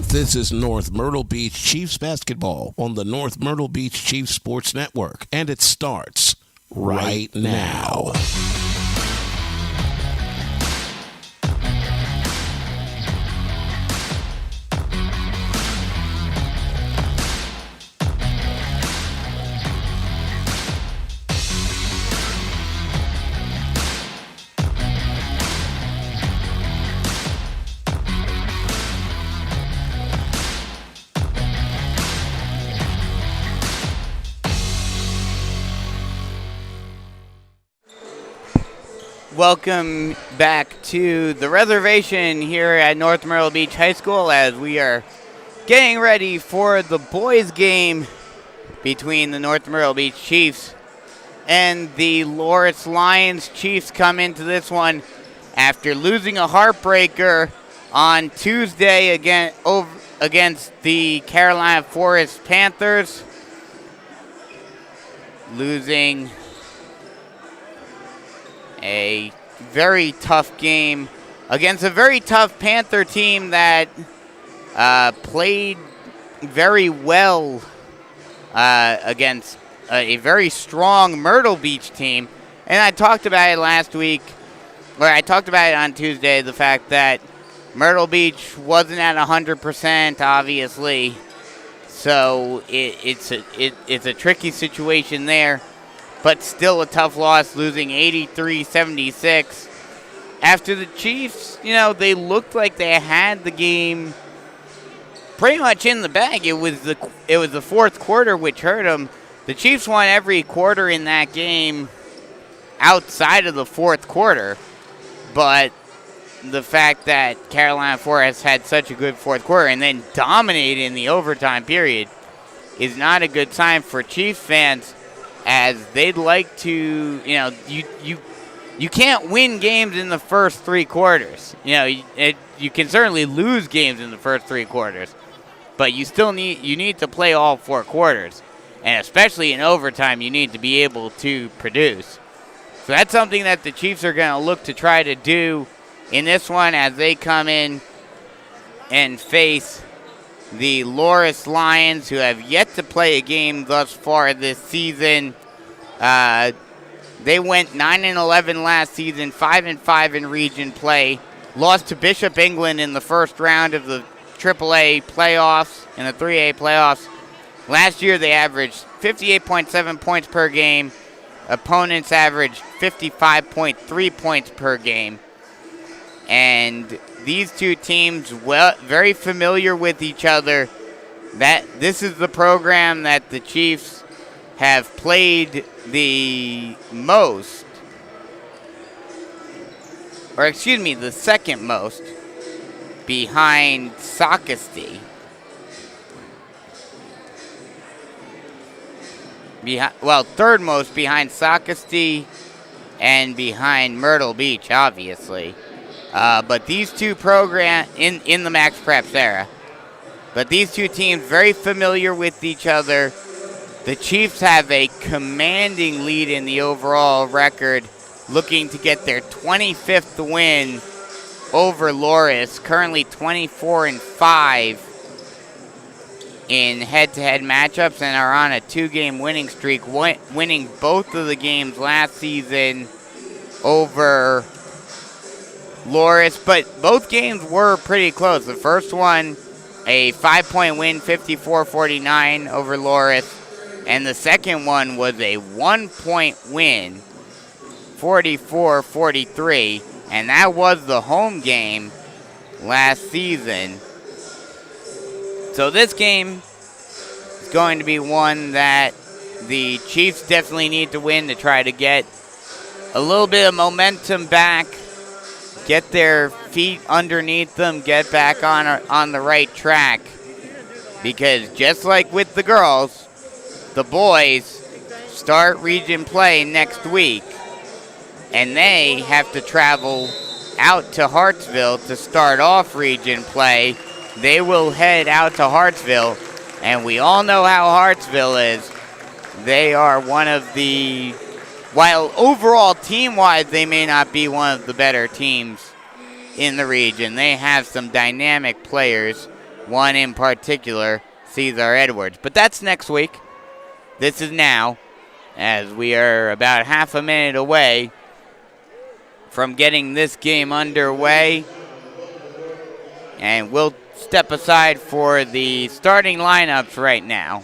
This is North Myrtle Beach Chiefs basketball on the North Myrtle Beach Chiefs Sports Network, and it starts right now. Welcome back to the reservation here at North Myrtle Beach High School as we are getting ready for the boys' game between the North Myrtle Beach Chiefs and the Loris Lions. Chiefs come into this one after losing a heartbreaker on Tuesday against the Carolina Forest Panthers, losing a very tough game against a very tough Panther team that played very well against a very strong Myrtle Beach team. And I talked about it last week, or I talked about it on Tuesday, the fact that Myrtle Beach wasn't at 100%, obviously. So it's a tricky situation there. But still a tough loss, losing 83-76. After the Chiefs, they looked like they had the game pretty much in the bag. It was the fourth quarter which hurt them. The Chiefs won every quarter in that game outside of the fourth quarter. But the fact that Carolina Forest had such a good fourth quarter and then dominated in the overtime period is not a good sign for Chiefs fans, as they'd like to, you can't win games in the first three quarters. You can certainly lose games in the first three quarters, but you need to play all four quarters, and especially in overtime, you need to be able to produce. So that's something that the Chiefs are going to look to try to do in this one as they come in and face the Loris Lions, who have yet to play a game thus far this season. They went 9-11 last season, 5-5 in region play. Lost to Bishop England in the first round of the AAA playoffs and the 3A playoffs. Last year they averaged 58.7 points per game. Opponents averaged 55.3 points per game. And these two teams, very familiar with each other. This is the program that the Chiefs have played the most, the second most, behind Socastee. Third most behind Socastee and behind Myrtle Beach, obviously. But these two programs, in the Max Preps era, but these two teams very familiar with each other. The Chiefs have a commanding lead in the overall record, looking to get their 25th win over Loris, currently 24-5 in head-to-head matchups, and are on a two-game winning streak, winning both of the games last season over Loris, but both games were pretty close. The first one, a 5-point win, 54-49 over Loris, and the second one was a 1-point win, 44-43, and that was the home game last season. So this game is going to be one that the Chiefs definitely need to win to try to get a little bit of momentum back, get their feet underneath them, get back on the right track. Because just like with the girls, the boys start region play next week, and they have to travel out to Hartsville to start off region play. They will head out to Hartsville, and we all know how Hartsville is. They are one of the, while overall team-wise they may not be one of the better teams in the region, they have some dynamic players one in particular, Cesar Edwards. But that's next week. This is now, as we are about half a minute away from getting this game underway. And we'll step aside for the starting lineups right now.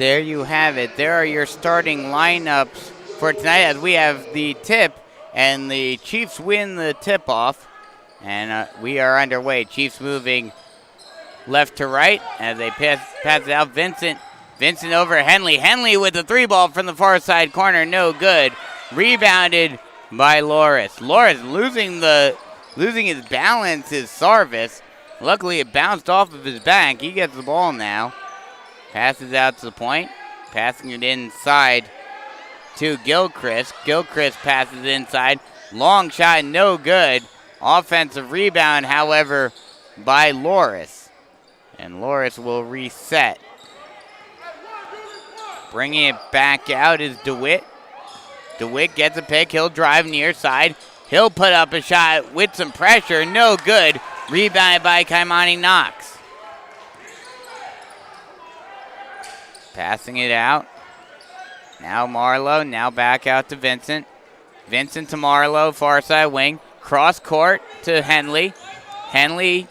there you have it. There are your starting lineups for tonight as we have the tip, and the Chiefs win the tip-off. And we are underway. Chiefs moving left to right as they pass it out. Vincent over Henley. Henley with the 3-ball from the far side corner. No good. Rebounded by Loris. Loris losing his balance, his service. Luckily, it bounced off of his back. He gets the ball now. Passes out to the point. Passing it inside to Gilchrist. Gilchrist passes inside. Long shot, no good. Offensive rebound, however, by Loris. And Loris will reset. Bringing it back out is DeWitt. DeWitt gets a pick. He'll drive near side. He'll put up a shot with some pressure. No good. Rebounded by Kaimani Knox. Passing it out. Now Marlowe. Now back out to Vincent. Vincent to Marlowe. Far side wing. Cross court to Henley. Henley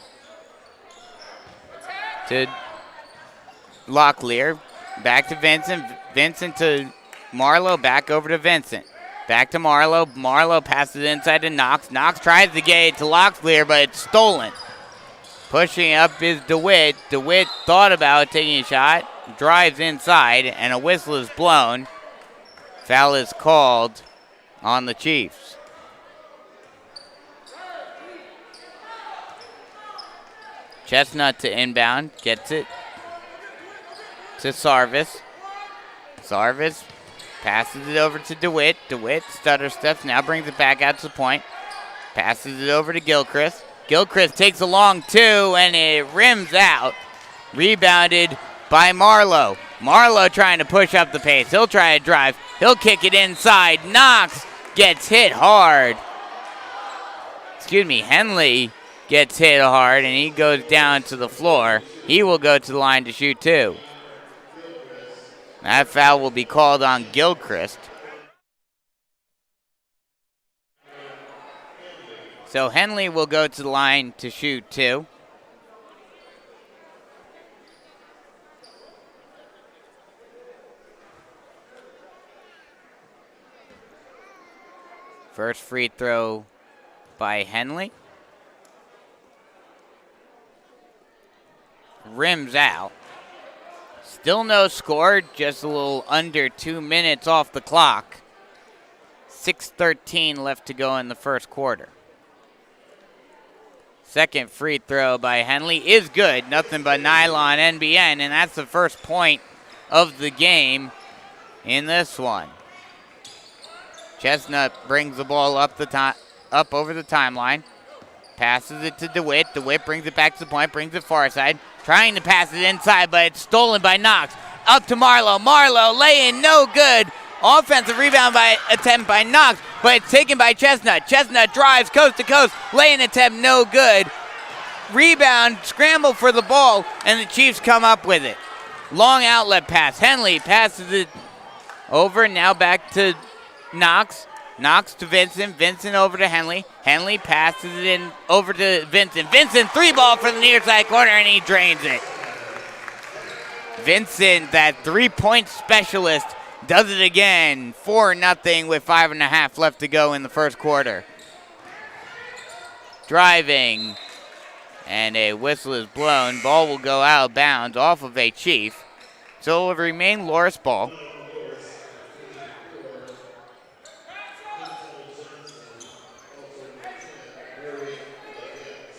to Locklear. Back to Vincent. Vincent to Marlowe. Back over to Vincent. Back to Marlowe. Marlowe passes inside to Knox. Knox tries to get it to Locklear, but it's stolen. Pushing up is DeWitt. DeWitt thought about taking a shot. Drives inside, and a whistle is blown. Foul is called on the Chiefs. Chestnut to inbound, gets it to Sarvis. Sarvis passes it over to DeWitt. DeWitt stutter steps, now brings it back out to the point. Passes it over to Gilchrist. Gilchrist takes a long two, and it rims out. Rebounded by Marlowe. Marlowe trying to push up the pace. He'll try to drive. He'll kick it inside. Knox gets hit hard. Henley gets hit hard, and he goes down to the floor. He will go to the line to shoot two. That foul will be called on Gilchrist. So Henley will go to the line to shoot two. First free throw by Henley. Rims out. Still no score, just a little under 2 minutes off the clock. 6:13 left to go in the first quarter. Second free throw by Henley is good. Nothing but nylon NBN, and that's the first point of the game in this one. Chestnut brings the ball up over the timeline. Passes it to DeWitt. DeWitt brings it back to the point, brings it far side. Trying to pass it inside, but it's stolen by Knox. Up to Marlowe. Marlowe lay-in, no good. Offensive rebound attempt by Knox, but it's taken by Chestnut. Chestnut drives coast to coast. Lay-in attempt, no good. Rebound, scramble for the ball, and the Chiefs come up with it. Long outlet pass. Henley passes it over. Now back to Knox. Knox to Vincent. Vincent over to Henley. Henley passes it in over to Vincent. Vincent, 3-ball from the near side corner, and he drains it. Vincent, that 3-point specialist, does it again. 4-0 with 5.5 left to go in the first quarter. Driving, and a whistle is blown. Ball will go out of bounds off of a Chief. So it will remain Loris ball.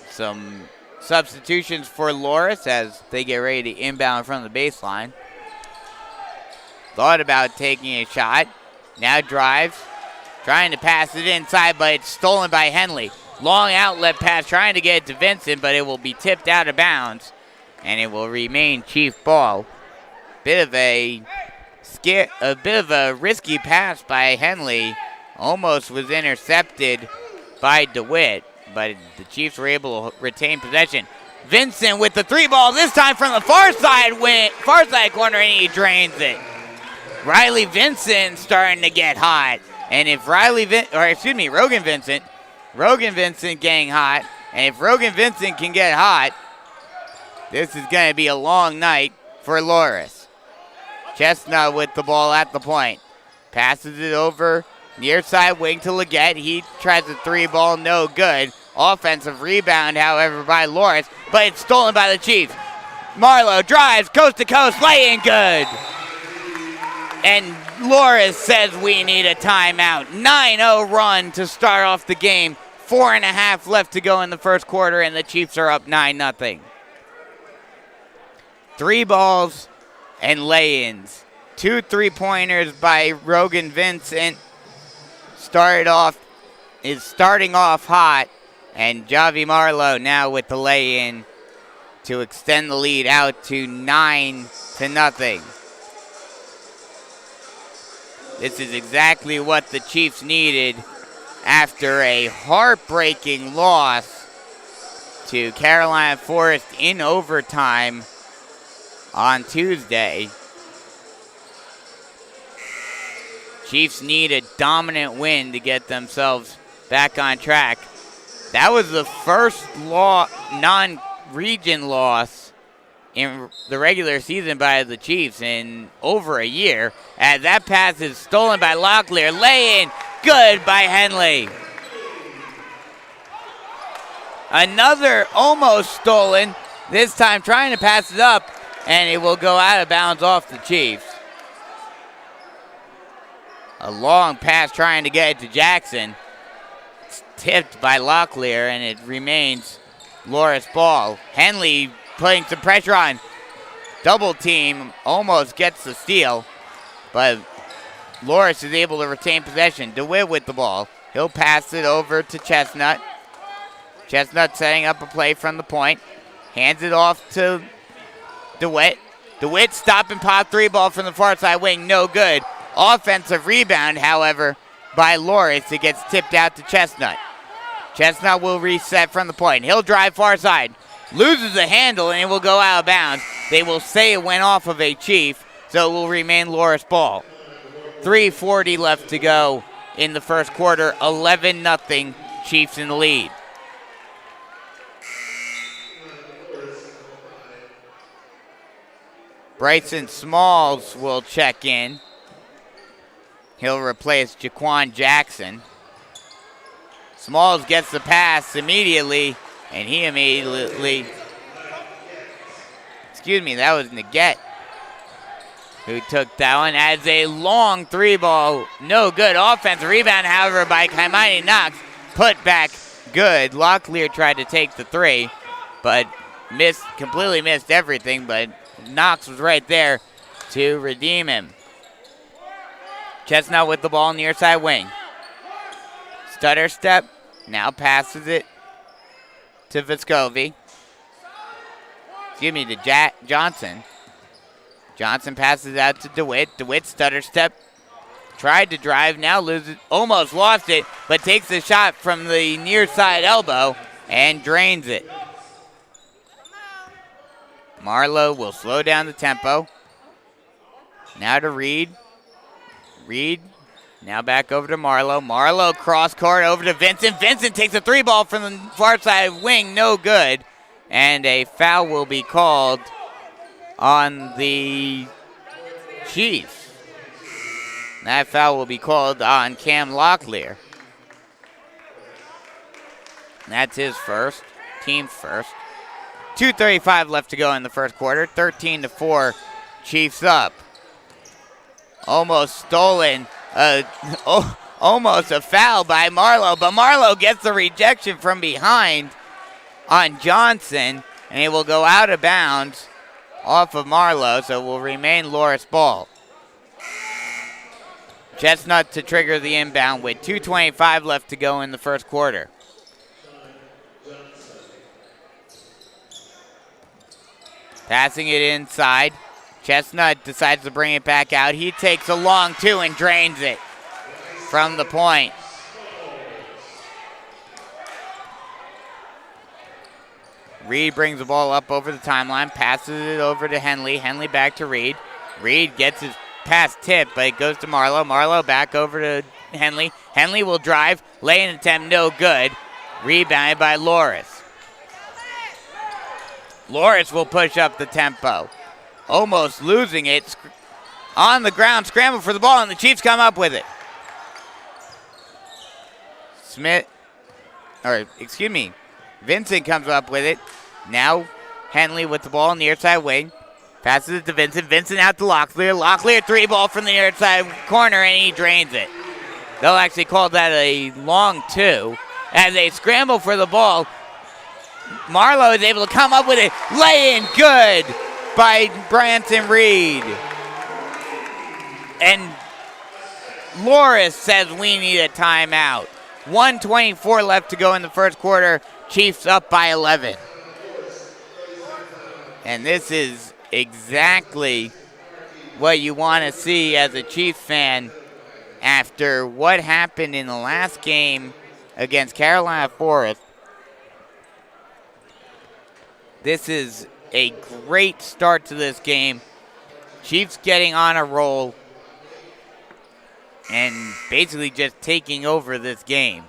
Some substitutions for Loris as they get ready to inbound from the baseline. Thought about taking a shot. Now drives. Trying to pass it inside, but it's stolen by Henley. Long outlet pass trying to get it to Vincent, but it will be tipped out of bounds. And it will remain Chief ball. Bit of a risky pass by Henley. Almost was intercepted by DeWitt, but the Chiefs were able to retain possession. Vincent with the 3-ball, this time from the far side corner, and he drains it. Riley Vincent starting to get hot. And if Rogan Vincent getting hot. And if Rogan Vincent can get hot, this is going to be a long night for Loris. Chestnut with the ball at the point. Passes it over near side wing to Leggett. He tries a three ball, no good. Offensive rebound, however, by Loris, but it's stolen by the Chiefs. Marlowe drives coast to coast, lay in good. And Loris says we need a timeout. 9-0 run to start off the game. 4.5 left to go in the first quarter, and the Chiefs are up 9-0. 3 balls and lay-ins. 2 3-pointers by Rogan Vincent. Starting off hot, and Javi Marlowe now with the lay-in to extend the lead out to 9-0. This is exactly what the Chiefs needed after a heartbreaking loss to Carolina Forest in overtime on Tuesday. Chiefs need a dominant win to get themselves back on track. That was the first non-region loss in the regular season by the Chiefs in over a year. As that pass is stolen by Locklear. Lay in, good by Henley. Another almost stolen, this time trying to pass it up, and it will go out of bounds off the Chiefs. A long pass trying to get it to Jackson. It's tipped by Locklear, and it remains Loris ball. Henley putting some pressure on. Double team, almost gets the steal, but Loris is able to retain possession. DeWitt with the ball. He'll pass it over to Chestnut. Chestnut setting up a play from the point. Hands it off to DeWitt. DeWitt stop and pop 3-ball from the far side wing, no good. Offensive rebound, however, by Loris. It gets tipped out to Chestnut. Chestnut will reset from the point. He'll drive far side. Loses the handle, and it will go out of bounds. They will say it went off of a Chief, so it will remain Loris ball. 3:40 left to go in the first quarter. 11-0, Chiefs in the lead. Bryson Smalls will check in. He'll replace Jaquan Jackson. Smalls gets the pass immediately, and he immediately, that was Neguet who took that one as a long 3-ball, no good. Offensive rebound, however, by Kaimani Knox. Put back good. Locklear tried to take the 3, but completely missed everything, but Knox was right there to redeem him. Chestnut with the ball near side wing. Stutter step, now passes it to Vescovi. To Johnson. Johnson passes it out to DeWitt. DeWitt stutter step, tried to drive, now loses, almost lost it, but takes the shot from the near side elbow and drains it. Marlowe will slow down the tempo. Now to Reed. Reed, now back over to Marlowe. Marlowe cross court over to Vincent. Vincent takes a 3-ball from the far side wing, no good. And a foul will be called on the Chiefs. That foul will be called on Cam Locklear. That's his first, team's first. 2:35 left to go in the first quarter. 13-4, Chiefs up. Almost stolen, almost a foul by Marlowe, but Marlowe gets the rejection from behind on Johnson, and it will go out of bounds off of Marlowe, so it will remain Loris ball. Chestnut to trigger the inbound with 2:25 left to go in the first quarter. Passing it inside. Chestnut decides to bring it back out. He takes a long 2 and drains it from the point. Reed brings the ball up over the timeline, passes it over to Henley. Henley back to Reed. Reed gets his pass tipped, but it goes to Marlowe. Marlowe back over to Henley. Henley will drive. Lay-in attempt, no good. Rebounded by Loris. Loris will push up the tempo. Almost losing it. on the ground, scramble for the ball, and the Chiefs come up with it. Vincent comes up with it. Now Henley with the ball in the near side wing. Passes it to Vincent. Vincent out to Locklear. Locklear 3-ball from the near side corner, and he drains it. They'll actually call that a long 2. As they scramble for the ball, Marlowe is able to come up with it. Lay in good by Branson Reed. And Loris says we need a timeout. 1:24 left to go in the first quarter. Chiefs up by 11. And this is exactly what you want to see as a Chiefs fan after what happened in the last game against Carolina Forest. This is a great start to this game. Chiefs getting on a roll and basically just taking over this game.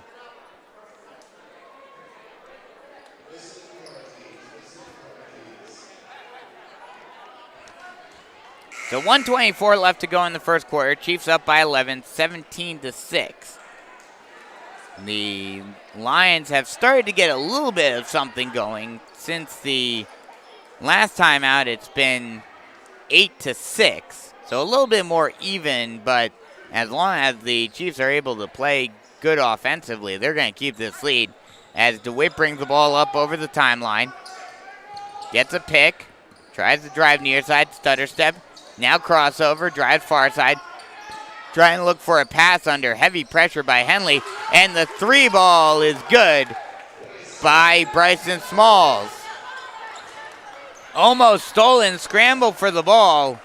So 1:24 left to go in the first quarter. Chiefs up by 11, 17-6. The Lions have started to get a little bit of something going. Since the last time out, it's been 8-6. So a little bit more even, but as long as the Chiefs are able to play good offensively, they're going to keep this lead. As DeWitt brings the ball up over the timeline. Gets a pick. Tries to drive near side, stutter step. Now crossover, drives far side. Trying to look for a pass under heavy pressure by Henley. And the 3-ball is good by Bryson Smalls. Almost stolen, scramble for the ball.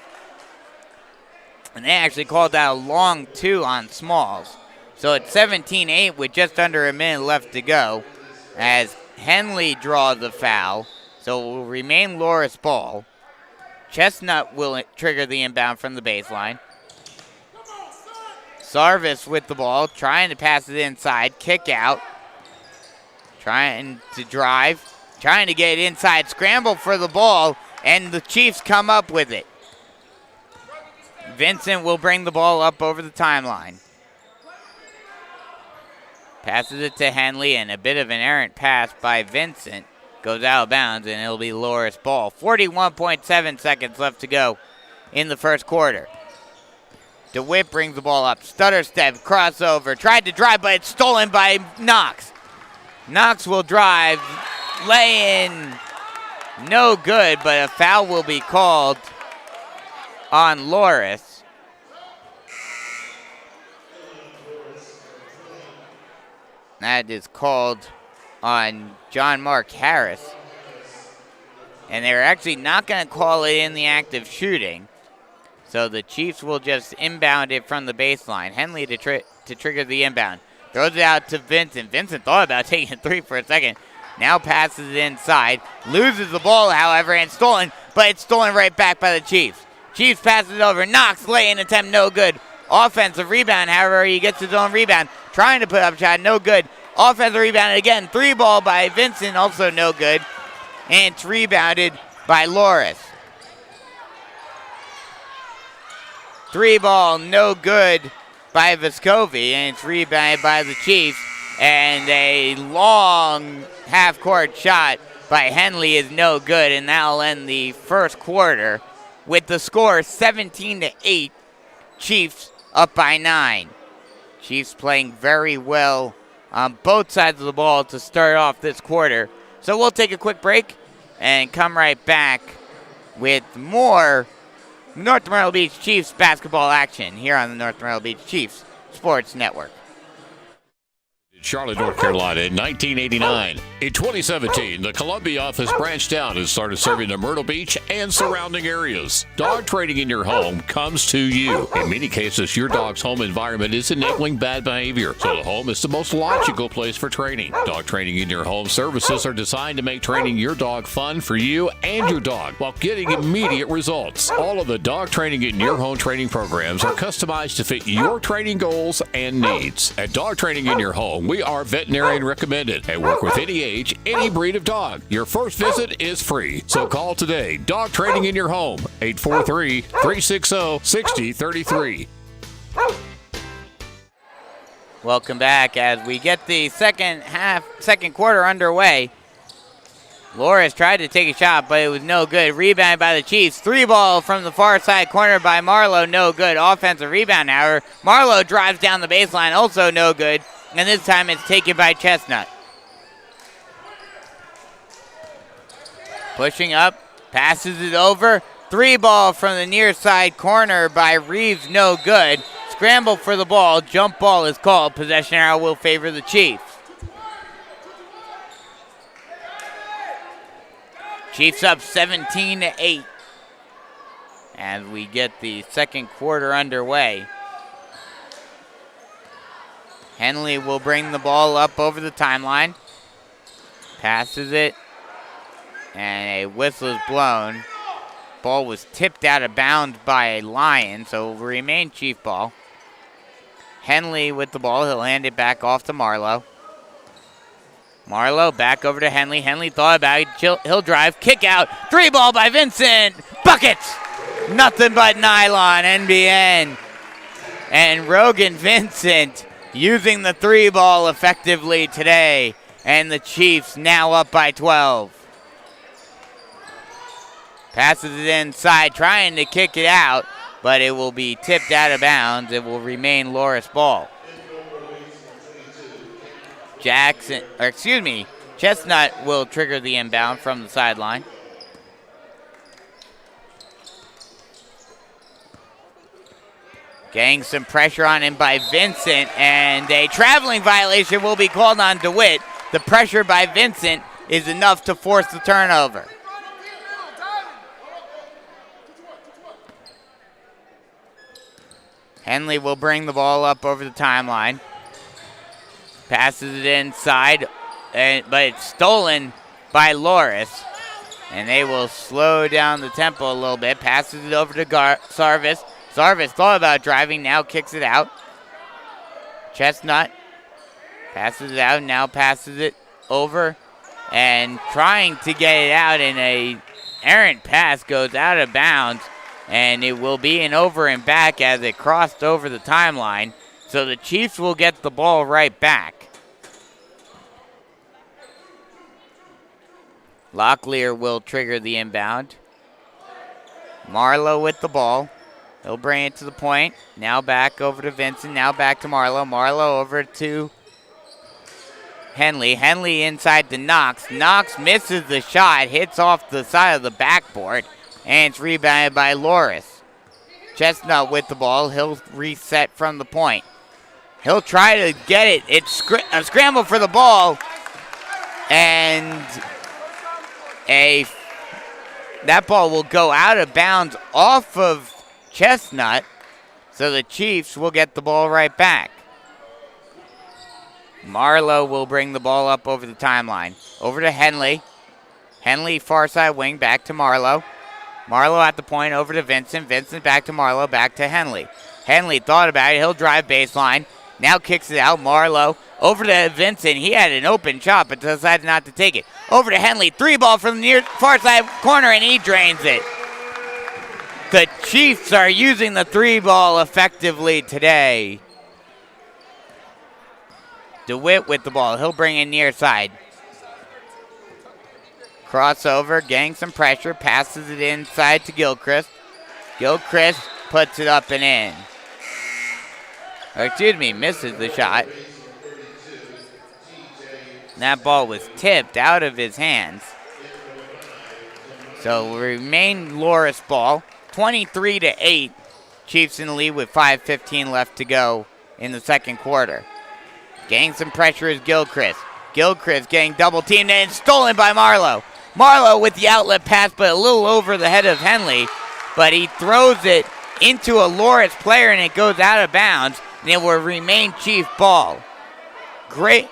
And they actually called that a long 2 on Smalls. So it's 17-8 with just under a minute left to go as Henley draws the foul. So it will remain Loris ball. Chestnut will trigger the inbound from the baseline. Sarvis with the ball, trying to pass it inside, kick out. Trying to drive, trying to get it inside, scramble for the ball, and the Chiefs come up with it. Vincent will bring the ball up over the timeline. Passes it to Henley, and a bit of an errant pass by Vincent. Goes out of bounds, and it'll be Loris ball. 41.7 seconds left to go in the first quarter. DeWitt brings the ball up. Stutter step, crossover. Tried to drive, but it's stolen by Knox. Knox will drive. Lay in. No good, but a foul will be called on Loris. That is called on John Mark Harris. And they're actually not going to call it in the act of shooting. So the Chiefs will just inbound it from the baseline. Henley to trigger the inbound. Throws it out to Vincent. Vincent thought about taking a 3 for a second. Now passes it inside. Loses the ball, however, and stolen. But it's stolen right back by the Chiefs. Chiefs passes it over. Knox, lay-in attempt, no good. Offensive rebound, however, he gets his own rebound. Trying to put up a shot, no good. Offensive rebound again. 3-ball by Vincent, also no good. And it's rebounded by Loris. 3-ball, no good by Vescovi, and it's rebounded by the Chiefs. And a long half-court shot by Henley is no good, and that'll end the first quarter with the score 17-8. Chiefs up by 9. Chiefs playing very well on both sides of the ball to start off this quarter. So we'll take a quick break and come right back with more North Myrtle Beach Chiefs basketball action here on the North Myrtle Beach Chiefs Sports Network. Charlotte, North Carolina in 1989. In 2017, the Columbia office branched out and started serving the Myrtle Beach and surrounding areas. Dog training in your home comes to you. In many cases, your dog's home environment is enabling bad behavior, so the home is the most logical place for training. Dog training in your home services are designed to make training your dog fun for you and your dog while getting immediate results. All of the dog training in your home training programs are customized to fit your training goals and needs. At Dog Training in Your Home, We are veterinarian recommended and work with any age, any breed of dog. Your first visit is free. So call today. Dog training in your home. 843-360-6033. Welcome back as we get the second quarter underway. Loris tried to take a shot, but it was no good. Rebound by the Chiefs. 3-ball from the far side corner by Marlowe, no good. Offensive rebound, however. Marlowe drives down the baseline, also no good. And this time it's taken by Chestnut. Pushing up, passes it over. 3-ball from the near side corner by Reeves, no good. Scramble for the ball, jump ball is called. Possession arrow will favor the Chiefs. Chiefs up 17-8 as we get the second quarter underway. Henley will bring the ball up over the timeline. Passes it, and a whistle is blown. Ball was tipped out of bounds by a Lion, so it will remain Chief ball. Henley with the ball. He'll hand it back off to Marlowe. Marlowe back over to Henley. Henley thought about it. He'll drive. Kick out. 3-ball by Vincent. Buckets. Nothing but nylon. NBN. And Rogan Vincent using the 3-ball effectively today. And the Chiefs now up by 12. Passes it inside, trying to kick it out, but it will be tipped out of bounds. It will remain Loris ball. Chestnut will trigger the inbound from the sideline. Getting some pressure on him by Vincent, and a traveling violation will be called on DeWitt. The pressure by Vincent is enough to force the turnover. Henley will bring the ball up over the timeline. Passes it inside, but it's stolen by Loris. And they will slow down the tempo a little bit. Passes it over to Sarvis. Sarvis thought about driving, now kicks it out. Chestnut passes it out, now passes it over. And trying to get it out in a errant pass goes out of bounds. And it will be an over and back as it crossed over the timeline. So the Chiefs will get the ball right back. Locklear will trigger the inbound. Marlowe with the ball. He'll bring it to the point. Now back over to Vincent. Now back to Marlowe. Marlowe over to Henley. Henley inside to Knox. Knox misses the shot. Hits off the side of the backboard. And it's rebounded by Loris. Chestnut with the ball. He'll reset from the point. He'll try to get it. It's a scramble for the ball. And that ball will go out of bounds off of Chestnut. So the Chiefs will get the ball right back. Marlowe will bring the ball up over the timeline. Over to Henley. Henley far side wing back to Marlowe. Marlowe at the point over to Vincent. Vincent back to Marlowe, back to Henley. Henley thought about it. He'll drive baseline. Now kicks it out. Marlowe over to Vincent. He had an open shot, but decided not to take it. Over to Henley. 3-ball from the near far side corner, and he drains it. The Chiefs are using the 3-ball effectively today. DeWitt with the ball. He'll bring in near side. Crossover, getting some pressure, passes it inside to Gilchrist. Gilchrist puts it up and in. Misses the shot. That ball was tipped out of his hands. So will remain Loris ball. 23-8. Chiefs in the lead with 5:15 left to go in the second quarter. Getting some pressure is Gilchrist. Gilchrist getting double teamed and stolen by Marlowe. Marlowe with the outlet pass, but a little over the head of Henley. But he throws it into a Loris player, and it goes out of bounds, and it will remain Chief ball. Great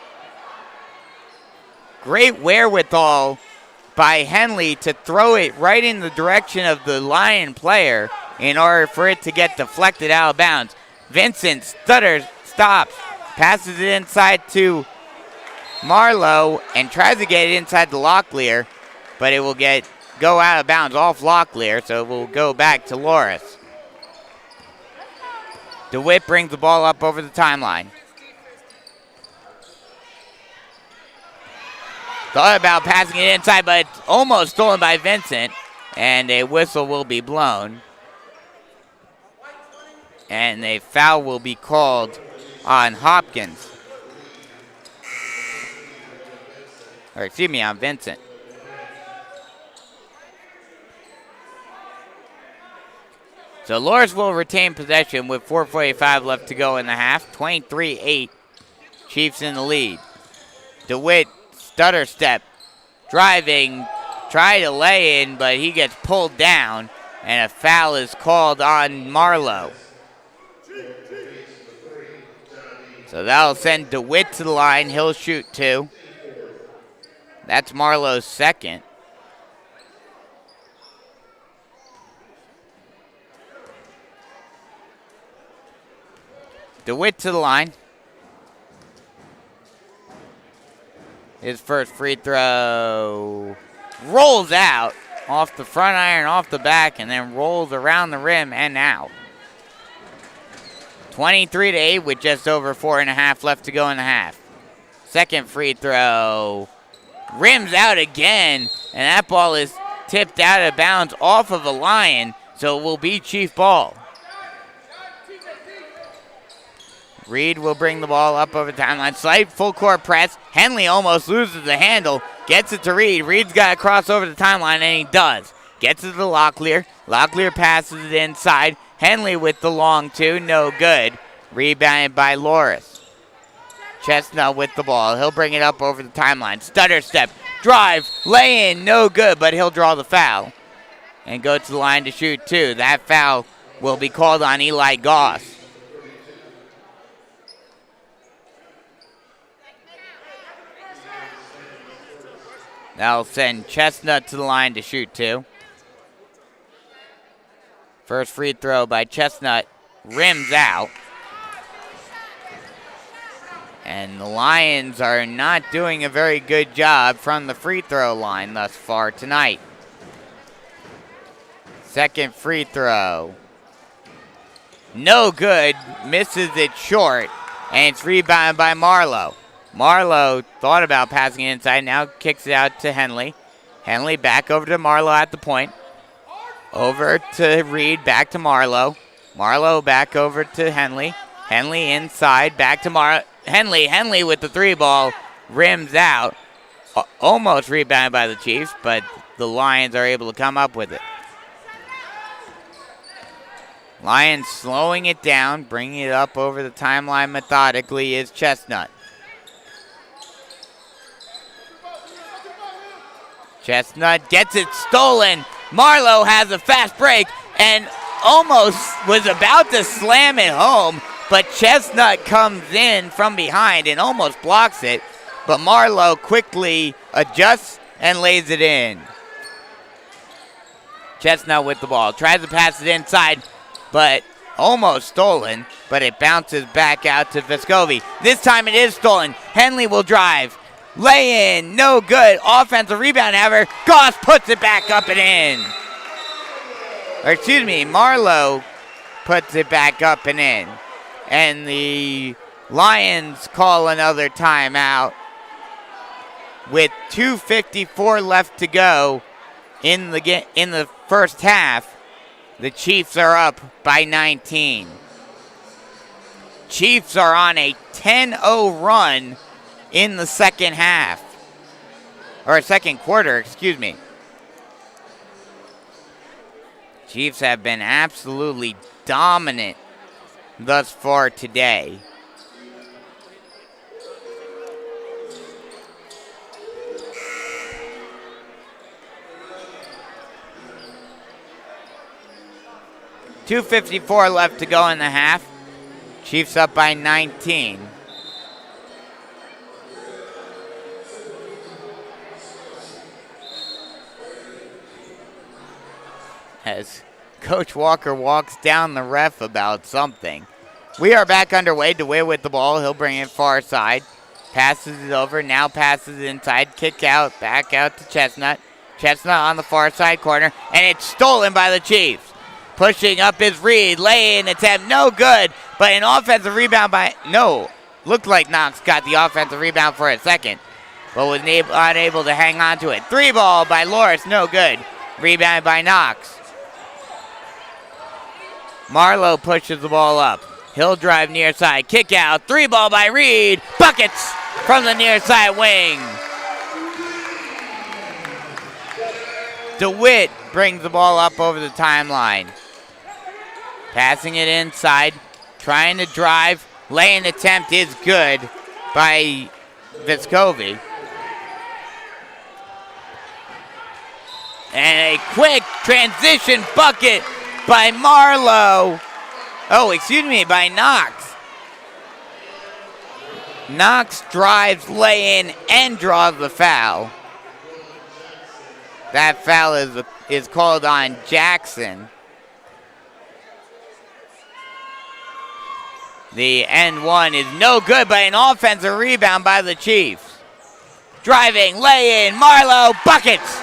wherewithal by Henley to throw it right in the direction of the Lion player in order for it to get deflected out of bounds. Vincent stutters, stops, passes it inside to Marlowe and tries to get it inside to Locklear, but it will go out of bounds off Locklear, so it will go back to Loris. DeWitt brings the ball up over the timeline. Thought about passing it inside, but it's almost stolen by Vincent, and a whistle will be blown. And a foul will be called on Hopkins. Or excuse me, on Vincent. So Loris will retain possession with 4:45 left to go in the half. 23-8. Chiefs in the lead. DeWitt, stutter step, driving, try to lay in, but he gets pulled down, and a foul is called on Marlowe. So that'll send DeWitt to the line. He'll shoot 2. That's Marlowe's second. DeWitt to the line. His first free throw rolls out off the front iron, off the back, and then rolls around the rim and out. 23-8 with just over 4.5 left to go in the half. Second free throw rims out again, and that ball is tipped out of bounds off of a Lion, so it will be Chief ball. Reed will bring the ball up over the timeline. Slight full court press. Henley almost loses the handle. Gets it to Reed. Reed's got to cross over the timeline, and he does. Gets it to Locklear. Locklear passes it inside. Henley with the long 2. No good. Rebounded by Loris. Chestnut with the ball. He'll bring it up over the timeline. Stutter step. Drive. Lay in. No good, but he'll draw the foul. And go to the line to shoot 2. That foul will be called on Eli Goss. That'll send Chestnut to the line to shoot 2. First free throw by Chestnut rims out. And the Lions are not doing a very good job from the free throw line thus far tonight. Second free throw. No good. Misses it short. And it's rebounded by Marlowe. Marlowe thought about passing it inside, now kicks it out to Henley. Henley back over to Marlowe at the point. Over to Reed, back to Marlowe. Marlowe back over to Henley. Henley inside, back to Henley. Henley with the 3 ball, rims out. Almost rebounded by the Chiefs, but the Lions are able to come up with it. Lions slowing it down, bringing it up over the timeline methodically is Chestnut. Chestnut gets it stolen. Marlowe has a fast break and almost was about to slam it home, but Chestnut comes in from behind and almost blocks it, but Marlowe quickly adjusts and lays it in. Chestnut with the ball. Tries to pass it inside, but almost stolen, but it bounces back out to Vescovi. This time it is stolen. Henley will drive. Lay in, no good. Offensive rebound, however. Goss puts it back up and in. Or excuse me, Marlowe puts it back up and in. And the Lions call another timeout with 2:54 left to go in the first half. The Chiefs are up by 19. Chiefs are on a 10-0 run in the second half. Or second quarter, excuse me. Chiefs have been absolutely dominant thus far today. .254 left to go in the half. Chiefs up by 19. As Coach Walker walks down the ref about something. We are back underway. DeWitt with the ball. He'll bring it far side. Passes it over. Now passes it inside. Kick out. Back out to Chestnut. Chestnut on the far side corner. And it's stolen by the Chiefs. Pushing up is Reed. Lay-in attempt. No good. But an offensive rebound by... No. Looked like Knox got the offensive rebound for a second. But was unable to hang on to it. 3-ball by Loris. No good. Rebounded by Knox. Marlowe pushes the ball up. He'll drive near side. Kick out. 3-ball by Reed. Buckets from the near side wing. DeWitt brings the ball up over the timeline. Passing it inside. Trying to drive. Lay-in attempt is good by Vescovi. And a quick transition bucket by Marlowe. Oh, excuse me, by Knox. Knox drives, lay-in, and draws the foul. That foul is called on Jackson. The N1 is no good, but an offensive rebound by the Chiefs. Driving, lay-in, Marlowe, buckets!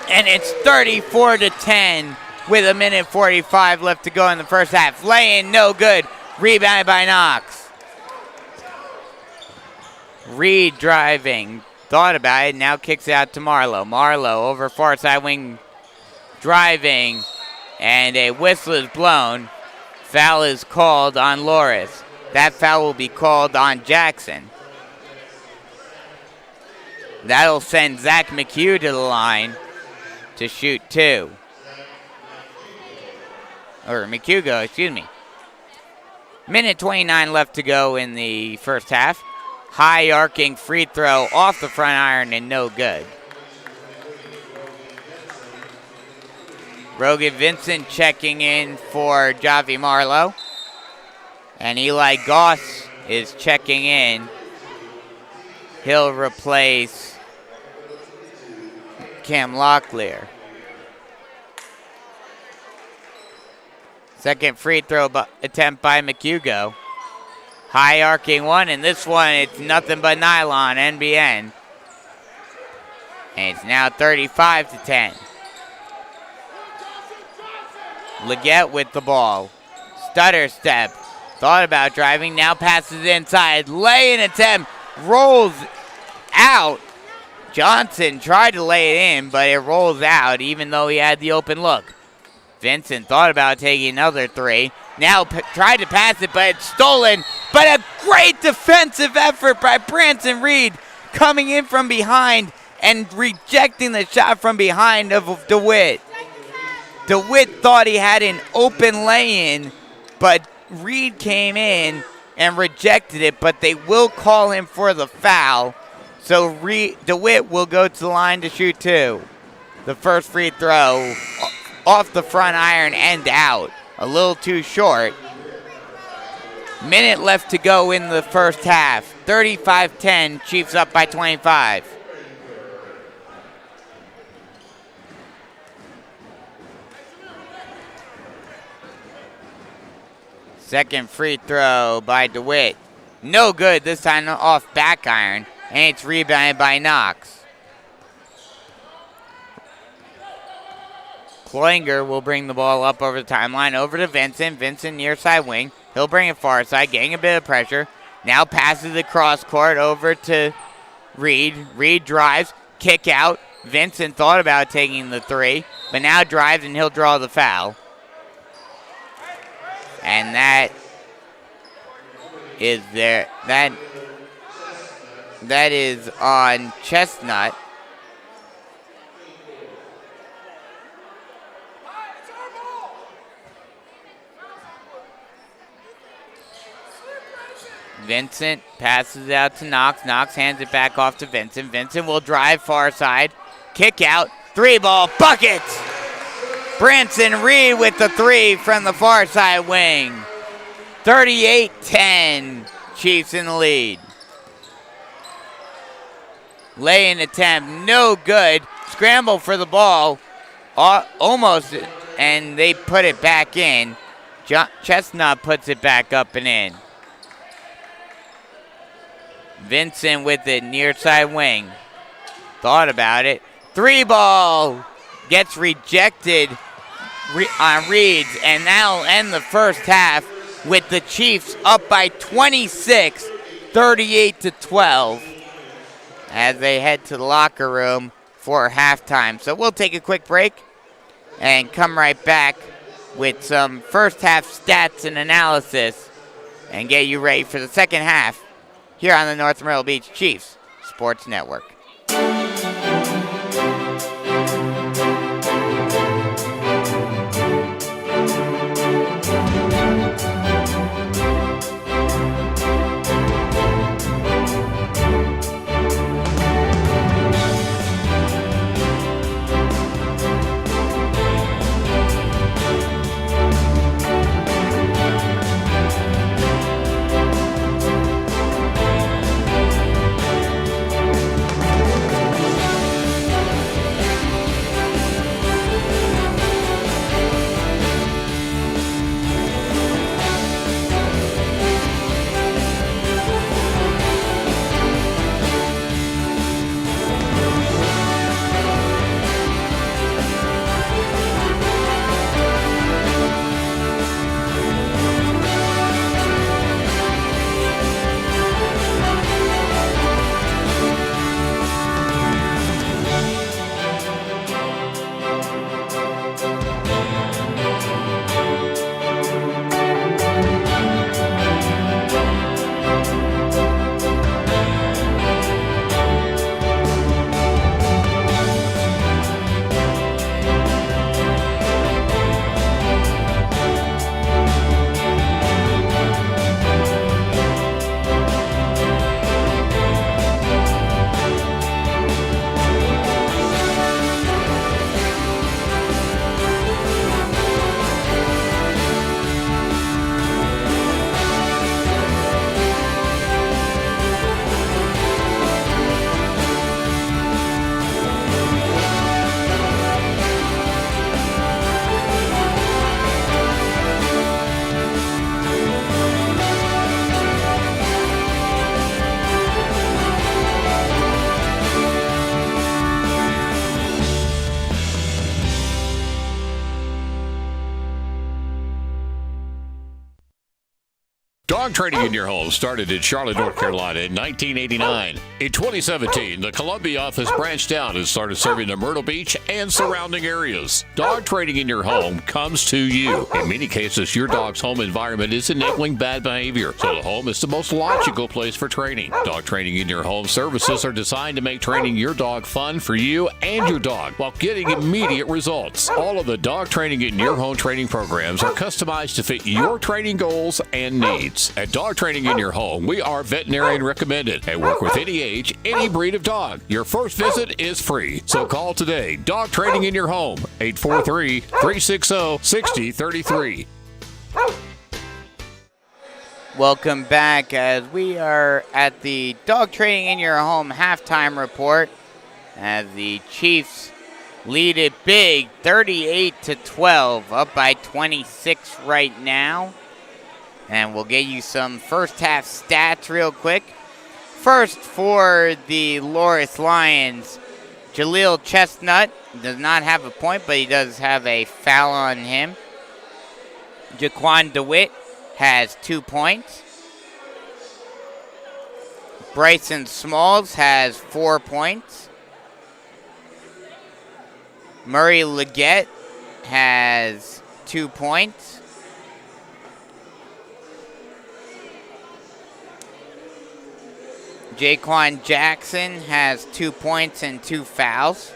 And it's 34-10 with 1:45 left to go in the first half. Lay-in, no good. Rebounded by Knox. Reed driving. Thought about it, now kicks it out to Marlowe. Marlowe over far side wing, driving, and a whistle is blown. Foul is called on Loris. That foul will be called on Jackson. That'll send Zach McHugh to the line to shoot 2. Or McHugh, excuse me. 1:29 left to go in the first half. High arcing free throw off the front iron and no good. Rogan Vincent checking in for Javi Marlowe. And Eli Goss is checking in. He'll replace Cam Locklear. Second free throw attempt by McHugh. High arcing one, and this one, it's nothing but nylon, NBN. And it's now 35-10. Leggett with the ball. Stutter step. Thought about driving, now passes inside. Lay-in attempt, rolls out. Johnson tried to lay it in, but it rolls out even though he had the open look. Vincent thought about taking another 3. Now tried to pass it, but it's stolen. But a great defensive effort by Branson Reed coming in from behind and rejecting the shot from behind of DeWitt. DeWitt thought he had an open lay-in, but Reed came in and rejected it, but they will call him for the foul. So DeWitt will go to the line to shoot 2. The first free throw off the front iron and out. A little too short. Minute left to go in the first half. 35-10, Chiefs up by 25. Second free throw by DeWitt. No good, this time off back iron. And it's rebounded by Knox. Kloinger will bring the ball up over the timeline, over to Vincent. Vincent near side wing. He'll bring it far side, getting a bit of pressure. Now passes the cross court over to Reed. Reed drives, kick out. Vincent thought about taking the 3, but now drives and he'll draw the foul. And that is there. That is on Chestnut. Vincent passes it out to Knox. Knox hands it back off to Vincent. Vincent will drive far side. Kick out. 3-ball. Buckets! Branson Reed with the 3 from the far side wing. 38-10. Chiefs in the lead. Lay-in attempt. No good. Scramble for the ball. Almost. And they put it back in. Chestnut puts it back up and in. Vincent with it near side wing. Thought about it. 3 ball gets rejected on Reeds, and that'll end the first half with the Chiefs up by 26, 38-12, as they head to the locker room for halftime. So we'll take a quick break and come right back with some first half stats and analysis and get you ready for the second half here on the North Myrtle Beach Chiefs Sports Network. Dog training in your home started in Charlotte, North Carolina in 1989. In 2017, the Columbia office branched out and started serving the Myrtle Beach and surrounding areas. Dog training in your home comes to you. In many cases, your dog's home environment is enabling bad behavior, so the home is the most logical place for training. Dog training in your home services are designed to make training your dog fun for you and your dog while getting immediate results. All of the dog training in your home training programs are customized to fit your training goals and needs. At Dog Training in Your Home, we are veterinarian recommended and work with any age, any breed of dog. Your first visit is free, so call today. Dog Training in Your Home, 843-360-6033. Welcome back as we are at the Dog Training in Your Home halftime report as the Chiefs lead it big, 38-12, up by 26 right now. And we'll get you some first half stats real quick. First for the Loris Lions, Jaleel Chestnut does not have a point, but he does have a foul on him. Jaquan DeWitt has 2 points. Bryson Smalls has 4 points. Murray Leggett has 2 points. Jaquan Jackson has 2 points and 2 fouls.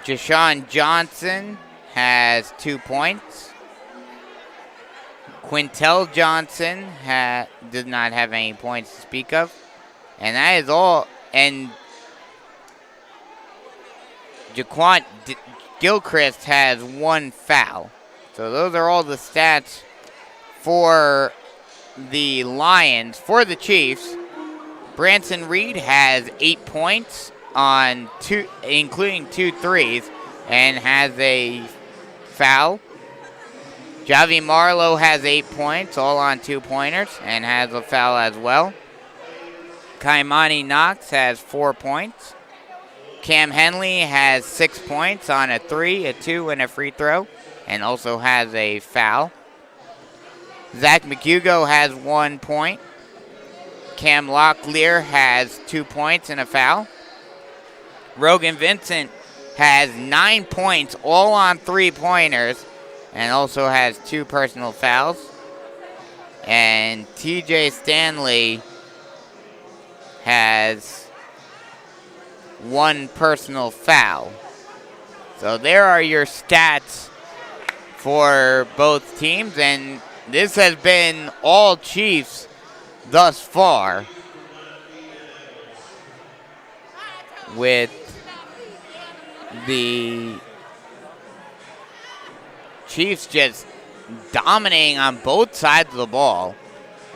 Jashawn Johnson has 2 points. Quintel Johnson does not have any points to speak of. And that is all. And Jaquan Gilchrist has 1 foul. So those are all the stats for the Lions. For the Chiefs, Branson Reed has 8 points on including 2 threes, and has a foul. Javi Marlowe has 8 points, all on 2-pointers, and has a foul as well. Kaimani Knox has 4 points. Cam Henley has 6 points on a 3, a 2, and a free throw, and also has a foul. Zach McHugo has 1 point. Cam Locklear has 2 points and a foul. Rogan Vincent has 9 points, all on 3-pointers, and also has 2 personal fouls. And TJ Stanley has 1 personal foul. So there are your stats for both teams, and this has been all Chiefs thus far, with the Chiefs just dominating on both sides of the ball,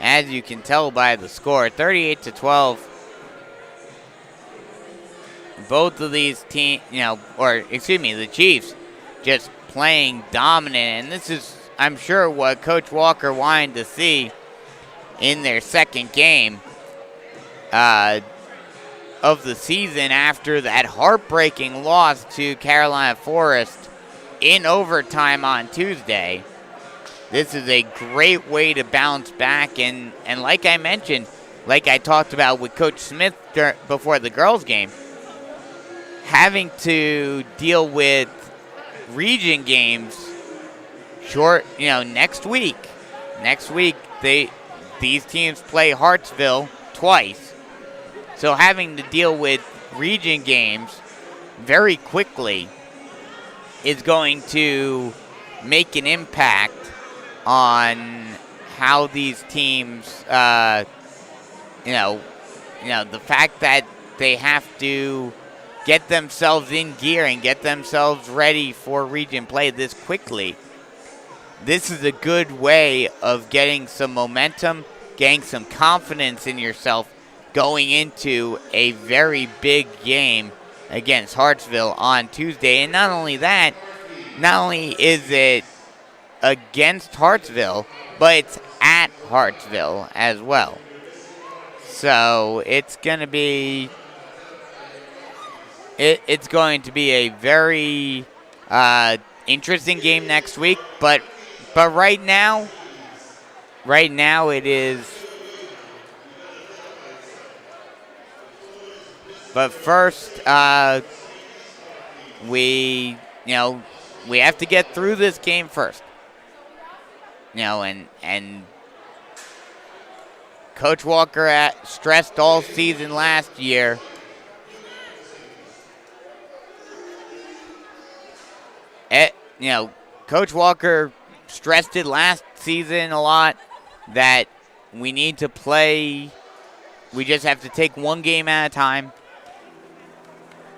as you can tell by the score, 38-12. Both of these teams, the Chiefs just playing dominant, and this is, I'm sure, what Coach Walker wanted to see in their second game of the season after that heartbreaking loss to Carolina Forest in overtime on Tuesday. This is a great way to bounce back, and like I mentioned, like I talked about with Coach Smith before the girls' game, having to deal with region games next week. Next week, these teams play Hartsville twice. So having to deal with region games very quickly is going to make an impact on how these teams, the fact that they have to get themselves in gear and get themselves ready for region play this quickly. This is a good way of getting some momentum, getting some confidence in yourself going into a very big game against Hartsville on Tuesday. And not only that, not only is it against Hartsville, but it's at Hartsville as well. So it's going to be a very interesting game next week. But right now it is. But first, we have to get through this game first. And Coach Walker stressed all season last year. Coach Walker stressed it last season a lot that we need to play. We just have to take one game at a time.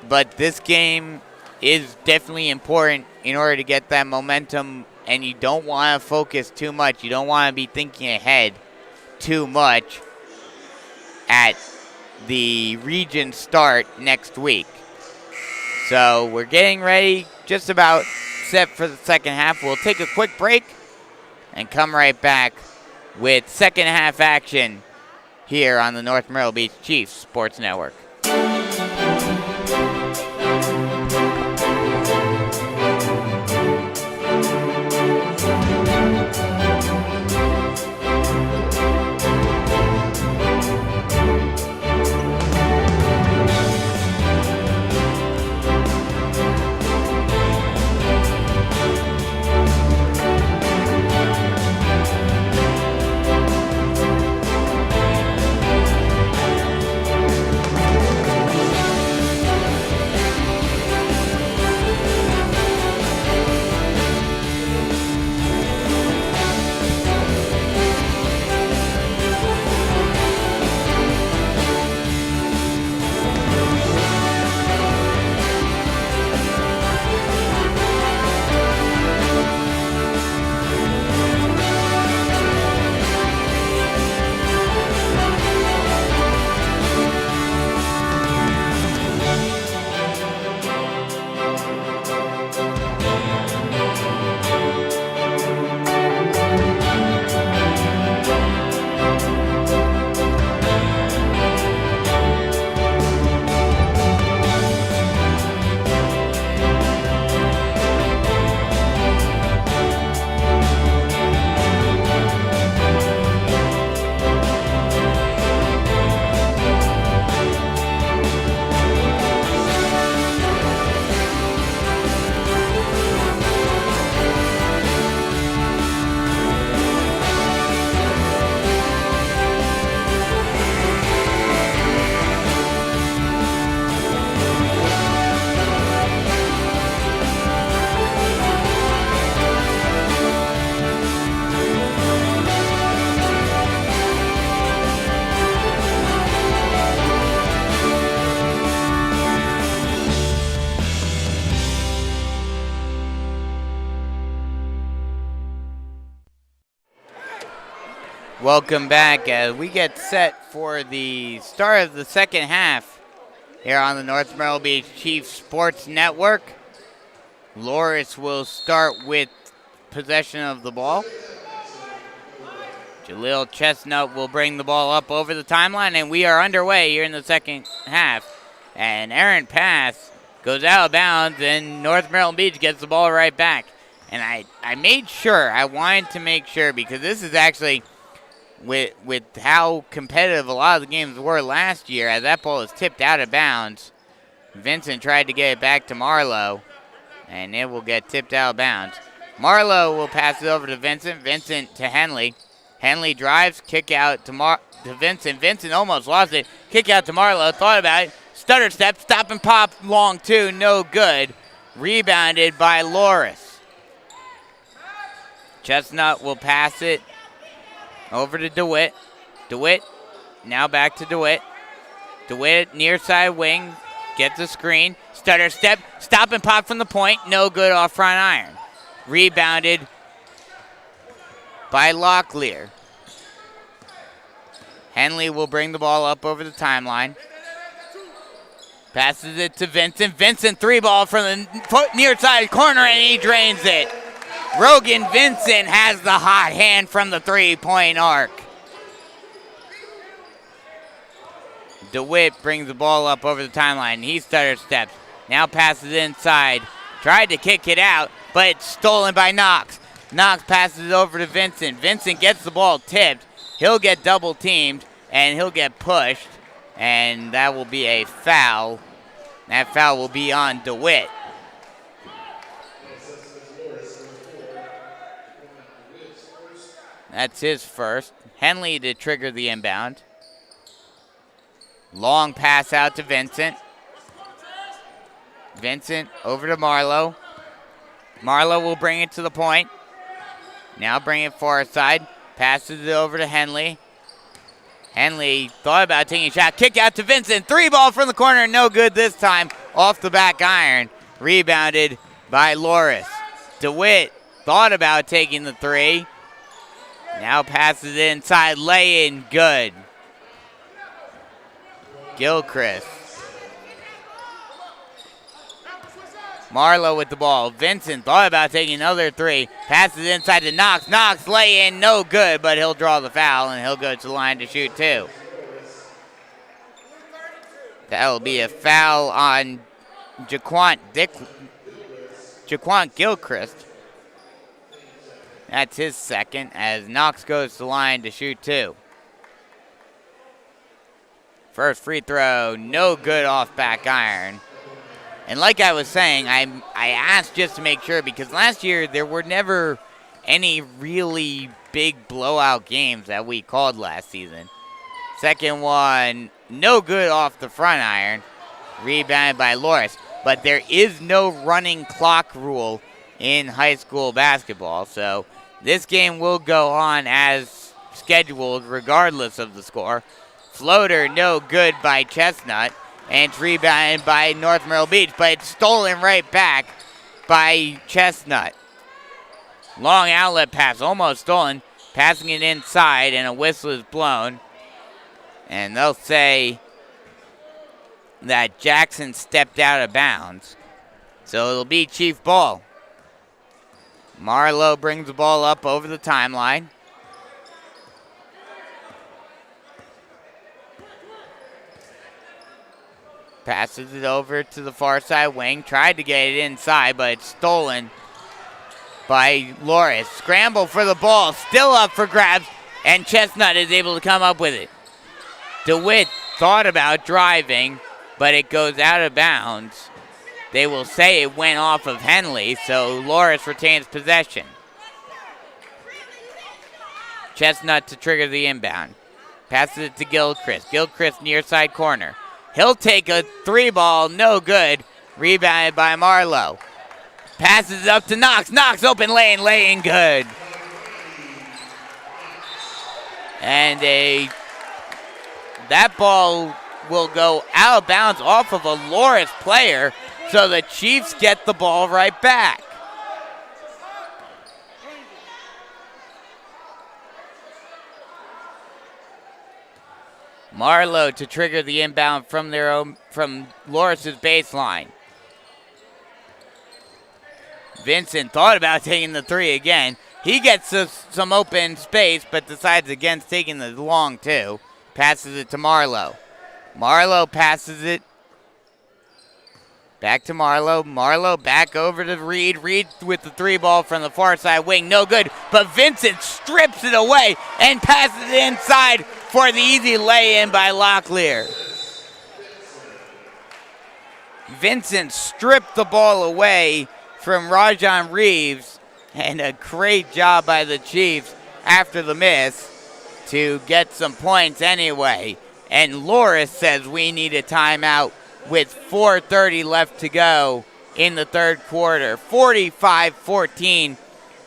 But this game is definitely important in order to get that momentum, and you don't want to focus too much. You don't want to be thinking ahead too much at the region start next week. So we're getting ready, just about set for the second half. We'll take a quick break and come right back with second half action here on the North Myrtle Beach Chiefs Sports Network. Welcome back as we get set for the start of the second half here on the North Myrtle Beach Chiefs Sports Network. Loris will start with possession of the ball. Jaleel Chestnut will bring the ball up over the timeline, and we are underway here in the second half. An errant pass goes out of bounds, and North Myrtle Beach gets the ball right back. And I made sure, I wanted to make sure, because this is actually, with how competitive a lot of the games were last year, as that ball is tipped out of bounds, Vincent tried to get it back to Marlowe, and it will get tipped out of bounds. Marlowe will pass it over to Vincent. Vincent to Henley. Henley drives, kick out to Vincent. Vincent almost lost it. Kick out to Marlowe. Thought about it. Stutter step, stop and pop, long two, no good. Rebounded by Loris. Chestnut will pass it over to DeWitt. DeWitt, now back to DeWitt. DeWitt, near side wing, gets a screen. Stutter step, stop and pop from the point, no good off front iron. Rebounded by Locklear. Henley will bring the ball up over the timeline. Passes it to Vincent. Vincent, three ball from the near side corner, and he drains it. Rogan Vincent has the hot hand from the three-point arc. DeWitt brings the ball up over the timeline. He stutter steps. Now passes inside. Tried to kick it out, but it's stolen by Knox. Knox passes it over to Vincent. Vincent gets the ball tipped. He'll get double teamed, and he'll get pushed, and that will be a foul. That foul will be on DeWitt. That's his first. Henley to trigger the inbound. Long pass out to Vincent. Vincent over to Marlowe. Marlowe will bring it to the point. Now bring it far side. Passes it over to Henley. Henley thought about taking a shot. Kick out to Vincent. Three ball from the corner. No good this time. Off the back iron. Rebounded by Loris. DeWitt thought about taking the three. Now passes it inside. Lay in. Good. Gilchrist. Marlowe with the ball. Vincent thought about taking another three. Passes inside to Knox. Knox lay in, no good, but he'll draw the foul, and he'll go to the line to shoot two. That'll be a foul on Jaquan Gilchrist. That's his second, as Knox goes to the line to shoot two. First free throw, no good off back iron. And like I was saying, I asked just to make sure, because last year there were never any really big blowout games that we called last season. Second one, no good off the front iron, rebounded by Loris. But there is no running clock rule in high school basketball, so this game will go on as scheduled regardless of the score. Floater, no good by Chestnut. And it's rebounded by North Myrtle Beach, but it's stolen right back by Chestnut. Long outlet pass, almost stolen. Passing it inside, and a whistle is blown. And they'll say that Jackson stepped out of bounds. So it'll be Chief ball. Marlowe brings the ball up over the timeline. Passes it over to the far side wing. Tried to get it inside, but it's stolen by Loris. Scramble for the ball. Still up for grabs, and Chestnut is able to come up with it. DeWitt thought about driving, but it goes out of bounds. They will say it went off of Henley, so Loris retains possession. Chestnut to trigger the inbound. Passes it to Gilchrist. Gilchrist near side corner. He'll take a three ball, no good. Rebounded by Marlowe. Passes it up to Knox. Knox open lane good. And that ball will go out of bounds off of a Loris player, so the Chiefs get the ball right back. Marlowe to trigger the inbound from Loris's baseline. Vincent thought about taking the three again. He gets some open space, but decides against taking the long two. Passes it to Marlowe. Marlowe passes it back to Marlowe. Marlowe back over to Reed. Reed with the three ball from the far side wing. No good, but Vincent strips it away and passes it inside for the easy lay-in by Locklear. Vincent stripped the ball away from Rajon Reeves, and a great job by the Chiefs after the miss to get some points anyway. And Loris says we need a timeout with 4:30 left to go in the third quarter. 45-14,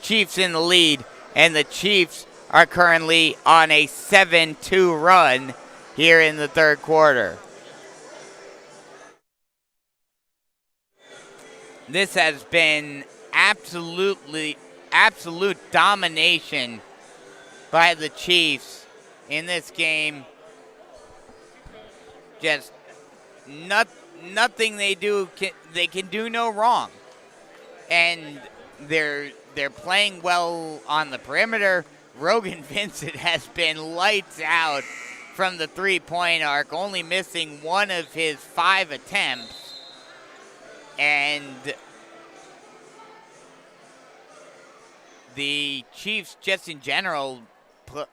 Chiefs in the lead, and the Chiefs are currently on a 7-2 run here in the third quarter. This has been absolute domination by the Chiefs in this game. Just nothing they do they can do no wrong, and they're playing well on the perimeter. Rogan Vincent has been lights out from the three-point arc, only missing one of his 5 attempts. And the Chiefs, just in general,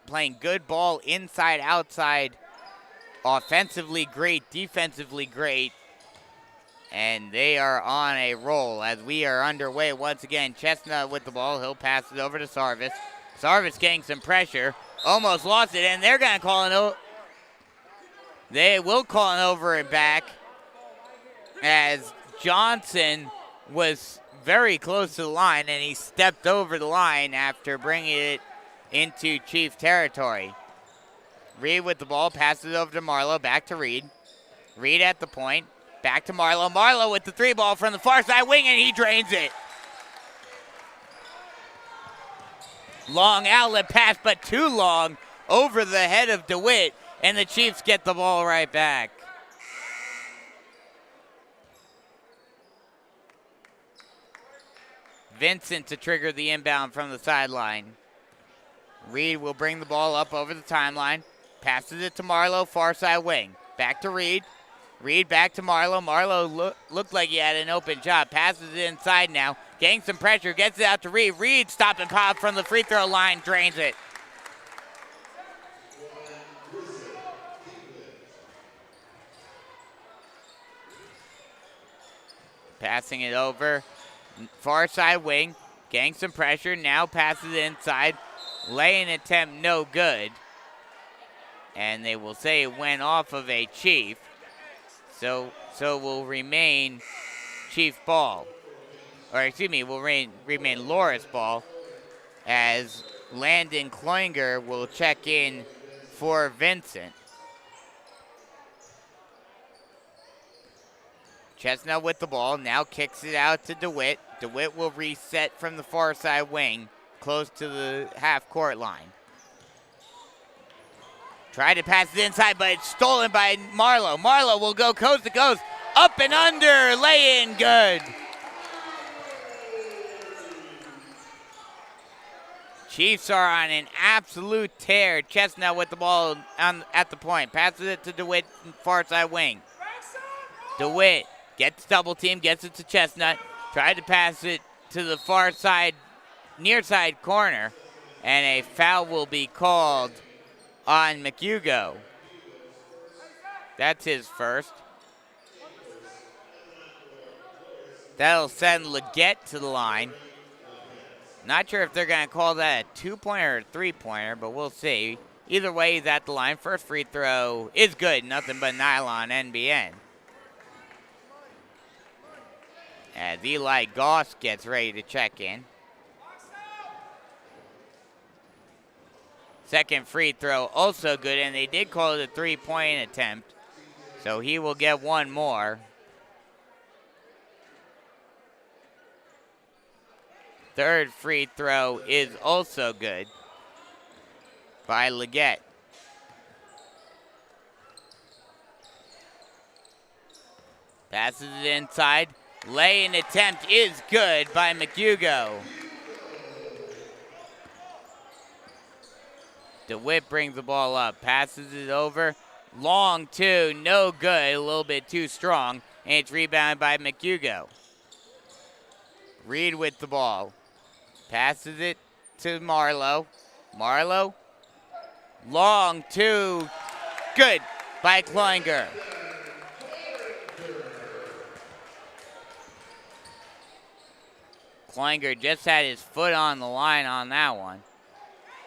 playing good ball inside, outside, offensively great, defensively great. And they are on a roll as we are underway once again. Chestnut with the ball. He'll pass it over to Sarvis. Sarvis getting some pressure. Almost lost it, and they're going to call it over. They will call it over and back as Johnson was very close to the line, and he stepped over the line after bringing it into Chief territory. Reed with the ball, passes it over to Marlowe, back to Reed. Reed at the point, back to Marlowe. Marlowe with the three ball from the far side wing, and he drains it. Long outlet pass, but too long over the head of DeWitt, and the Chiefs get the ball right back. Vincent to trigger the inbound from the sideline. Reed will bring the ball up over the timeline. Passes it to Marlowe, far side wing. Back to Reed. Reed back to Marlowe. Marlowe looked like he had an open shot. Passes it inside now. Getting some pressure. Gets it out to Reed. Reed stop and pop from the free throw line. Drains it. Passing it over. Far side wing. Getting some pressure. Now passes it inside. Lay-in attempt no good. And they will say it went off of a Chief. So will remain Chief ball. Or excuse me, will remain Loris ball as Landon Kloinger will check in for Vincent. Chestnut with the ball, now kicks it out to DeWitt. DeWitt will reset from the far side wing, close to the half-court line. Tried to pass it inside, but it's stolen by Marlowe. Marlowe will go coast to coast, up and under, lay in, good. Chiefs are on an absolute tear. Chestnut with the ball at the point. Passes it to DeWitt, far side wing. DeWitt gets double team, gets it to Chestnut. Tried to pass it to the far side, near side corner. And a foul will be called on McHugo. That's his first. That'll send Leggett to the line. Not sure if they're going to call that a two-pointer or a three-pointer, but we'll see. Either way, he's at the line. First free throw is good. Nothing but nylon, NBN. As Eli Goss gets ready to check in. Second free throw also good, and they did call it a three-point attempt. So he will get one more. Third free throw is also good by Leggett. Passes it inside. Lay-in attempt is good by McHugo. DeWitt brings the ball up. Passes it over. Long two. No good. A little bit too strong. And it's rebounded by McHugo. Reed with the ball. Passes it to Marlowe. Marlowe. Long two. Good by Kloinger. Kloinger just had his foot on the line on that one.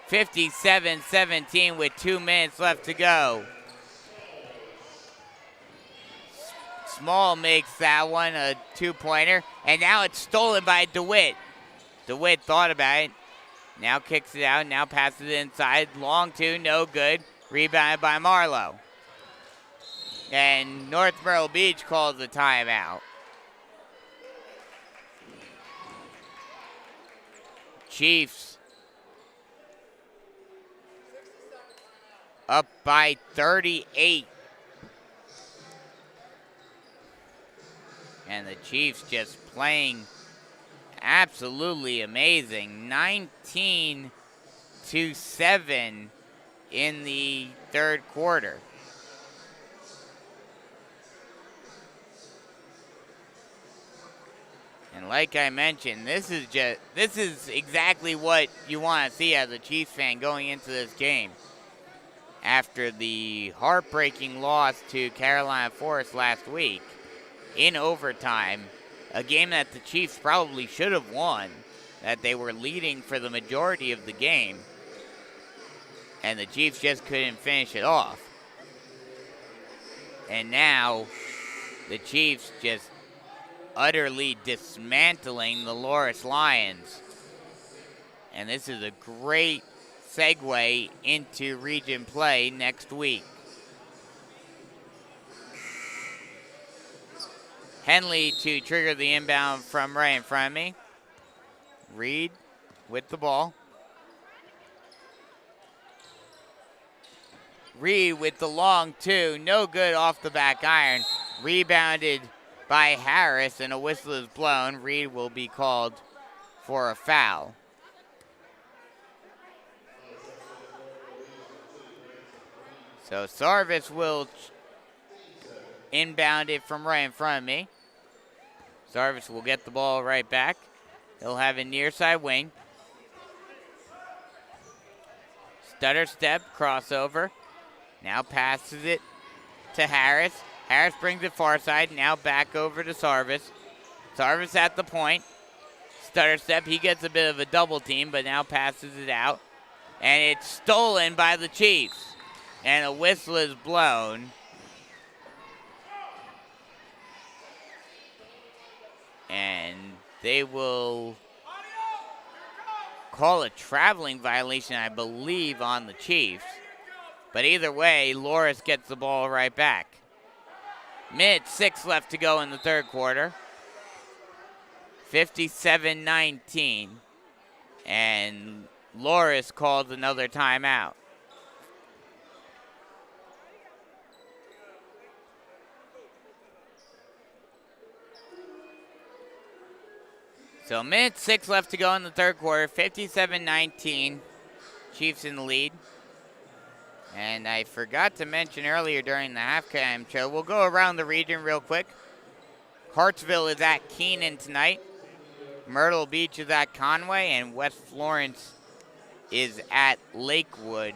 57-17 with 2 minutes left to go. Small makes that one a two-pointer, and now it's stolen by DeWitt. DeWitt thought about it. Now kicks it out, now passes it inside. Long two, no good. Rebounded by Marlowe. And North Myrtle Beach calls the timeout. Chiefs up by 38. And the Chiefs just playing absolutely amazing. 19-7 in the third quarter. And like I mentioned, this is exactly what you want to see as a Chiefs fan going into this game. After the heartbreaking loss to Carolina Forest last week in overtime, a game that the Chiefs probably should have won, that they were leading for the majority of the game, and the Chiefs just couldn't finish it off. And now the Chiefs just utterly dismantling the Loras Lions. And this is a great segue into region play next week. Henley to trigger the inbound from right in front of me. Reed with the ball. Reed with the long two. No good off the back iron. Rebounded by Harris, and a whistle is blown. Reed will be called for a foul. So Sarvis will inbound it from right in front of me. Sarvis will get the ball right back. He'll have a near side wing. Stutter step, crossover. Now passes it to Harris. Harris brings it far side, now back over to Sarvis. Sarvis at the point. Stutter step, he gets a bit of a double team, but now passes it out. And it's stolen by the Chiefs. And a whistle is blown. And they will call a traveling violation, I believe, on the Chiefs. But either way, Loras gets the ball right back. Minute 6 left to go in the third quarter. 57-19. And Loras called another timeout. So minute 6 left to go in the third quarter. 57-19. Chiefs in the lead. And I forgot to mention earlier during the halftime show, we'll go around the region real quick. Hartsville is at Keenan tonight. Myrtle Beach is at Conway, and West Florence is at Lakewood.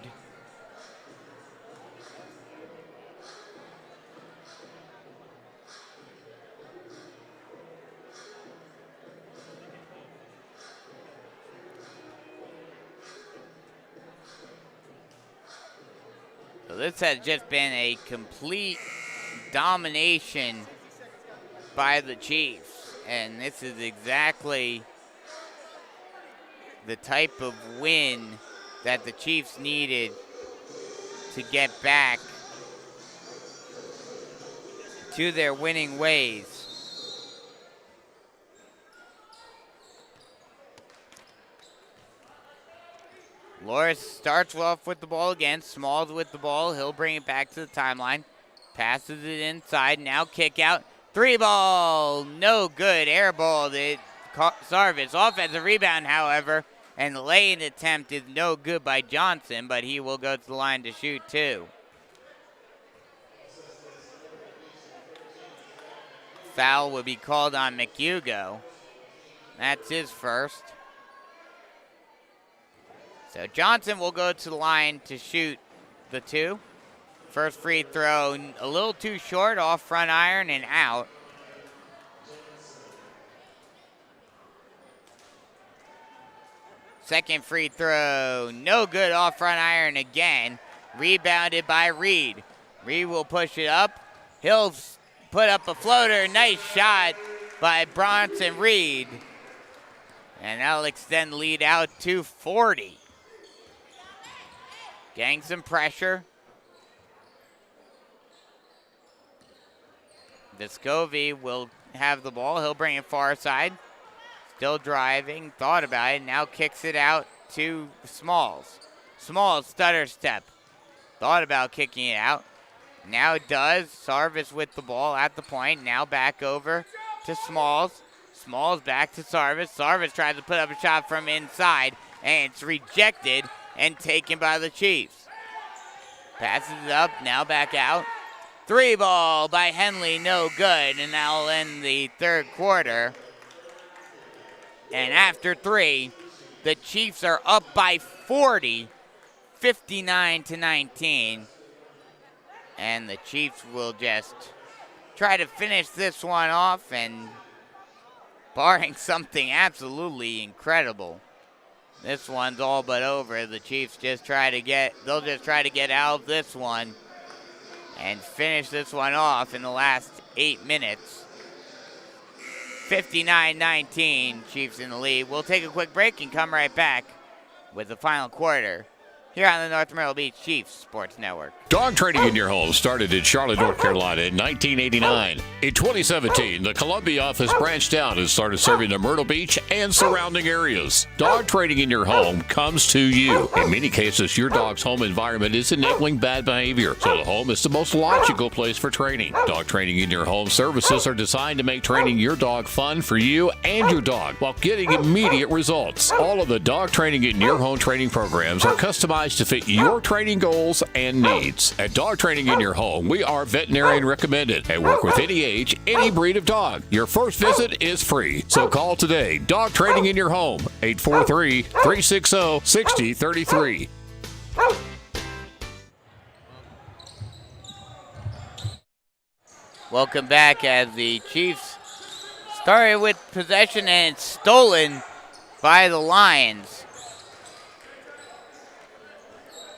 So this has just been a complete domination by the Chiefs. And this is exactly the type of win that the Chiefs needed to get back to their winning ways. Loras starts off with the ball again. Smalls with the ball. He'll bring it back to the timeline. Passes it inside. Now kick out. 3 ball, no good. Air ball to Sarvis. Offensive rebound, however, and the lane attempt is no good by Johnson, but he will go to the line to shoot 2. Foul will be called on McHugo. That's his first. So Johnson will go to the line to shoot the 2. First free throw a little too short, off front iron and out. Second free throw, no good, off front iron again. Rebounded by Reed. Reed will push it up. He'll put up a floater. Nice shot by Bronson Reed. And that'll extend the lead out to 40. Getting some pressure. Vescovi will have the ball. He'll bring it far side. Still driving. Thought about it. Now kicks it out to Smalls. Smalls, stutter step. Thought about kicking it out. Now does. Sarvis with the ball at the point. Now back over to Smalls. Smalls back to Sarvis. Sarvis tries to put up a shot from inside, and it's rejected and taken by the Chiefs. Passes it up. Now back out. 3 ball by Henley, no good, and that'll end the third quarter. And after 3, the Chiefs are up by 40, 59-19. And the Chiefs will just try to finish this one off, and barring something absolutely incredible, this one's all but over. The Chiefs they'll just try to get out of this one and finish this one off in the last 8 minutes. 59-19, Chiefs in the lead. We'll take a quick break and come right back with the final quarter here on the North Myrtle Beach Chiefs Sports Network. Dog training in your home started in Charlotte, North Carolina in 1989. In 2017, the Columbia office branched out and started serving the Myrtle Beach and surrounding areas. Dog training in your home comes to you. In many cases, your dog's home environment is enabling bad behavior, so the home is the most logical place for training. Dog training in your home services are designed to make training your dog fun for you and your dog while getting immediate results. All of the dog training in your home training programs are customized to fit your training goals and needs. At Dog Training in Your Home, we are veterinarian recommended and work with any age, any breed of dog. Your first visit is free, so call today. Dog Training in Your Home, 843-360-6033. Welcome back as the Chiefs started with possession and it's stolen by the Lions.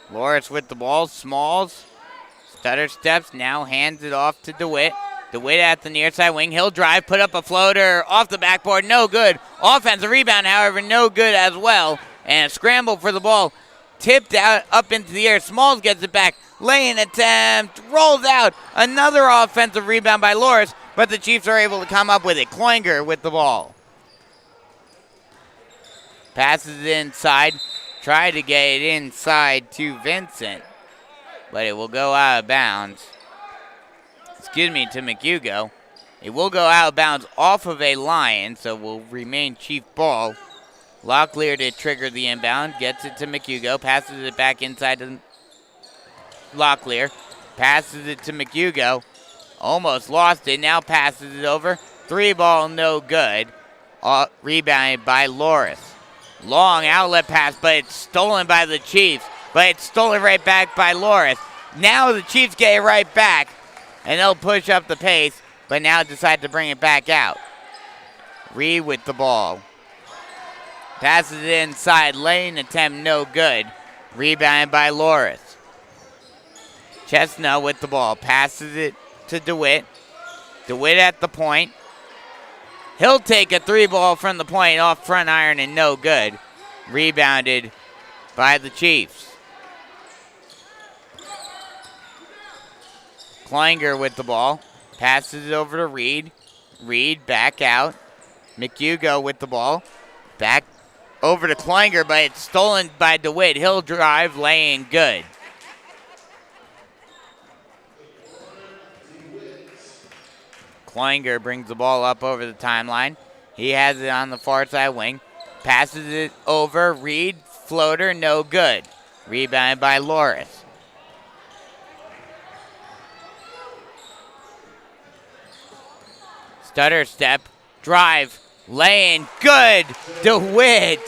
Loris with the ball. Smalls. Stutter steps. Now hands it off to DeWitt. DeWitt at the near side wing. He'll drive. Put up a floater off the backboard. No good. Offensive rebound, however, no good as well. And a scramble for the ball. Tipped out up into the air. Smalls gets it back. Lane attempt. Rolls out. Another offensive rebound by Loris. But the Chiefs are able to come up with it. Kloinger with the ball. Passes it inside. Try to get it inside to Vincent, but it will go out of bounds. To McHugo. It will go out of bounds off of a Lion, so will remain Chief ball. Locklear to trigger the inbound, gets it to McHugo, passes it back inside to Locklear, passes it to McHugo, almost lost it, now passes it over. 3 ball, no good. Rebounded by Loris. Long outlet pass, but it's stolen by the Chiefs. But it's stolen right back by Loris. Now the Chiefs get it right back, and they'll push up the pace, but now decide to bring it back out. Reed with the ball. Passes it inside. Lane attempt no good. Rebounded by Loris. Chestnut with the ball. Passes it to DeWitt. DeWitt at the point. He'll take a 3 ball from the point off front iron and no good. Rebounded by the Chiefs. Kloinger with the ball. Passes it over to Reed. Reed back out. McHugo with the ball. Back over to Kloinger, but it's stolen by DeWitt. He'll drive, laying good. Kloinger brings the ball up over the timeline. He has it on the far side wing. Passes it over. Reed, floater, no good. Rebounded by Loris. Stutter step, drive, lane, good. DeWitt.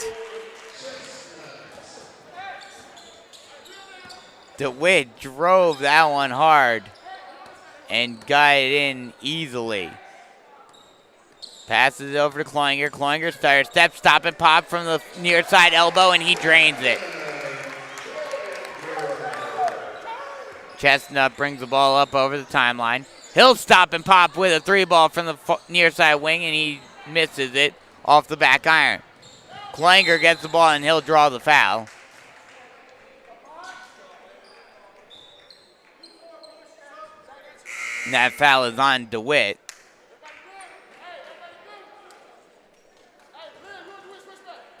DeWitt drove that one hard and got it in easily. Passes it over to Kloinger. Kloinger stutter step, stop and pop from the near side elbow, and he drains it. Chestnut brings the ball up over the timeline. He'll stop and pop with a 3-ball from the near side wing, and he misses it off the back iron. Kloinger gets the ball, and he'll draw the foul. And that foul is on DeWitt.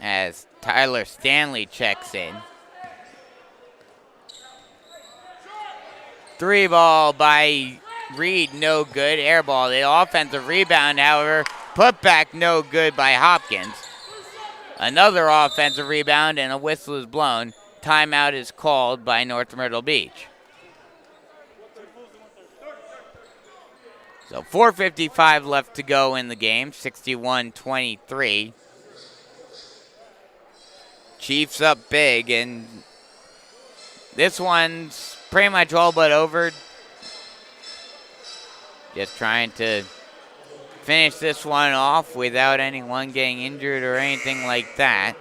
As Tyler Stanley checks in. 3-ball by Reed, no good. Air ball. The offensive rebound, however, put back no good by Hopkins. Another offensive rebound and a whistle is blown. Timeout is called by North Myrtle Beach. So 4:55 left to go in the game, 61-23. Chiefs up big, and this one's pretty much all but over. Just trying to finish this one off without anyone getting injured or anything like that.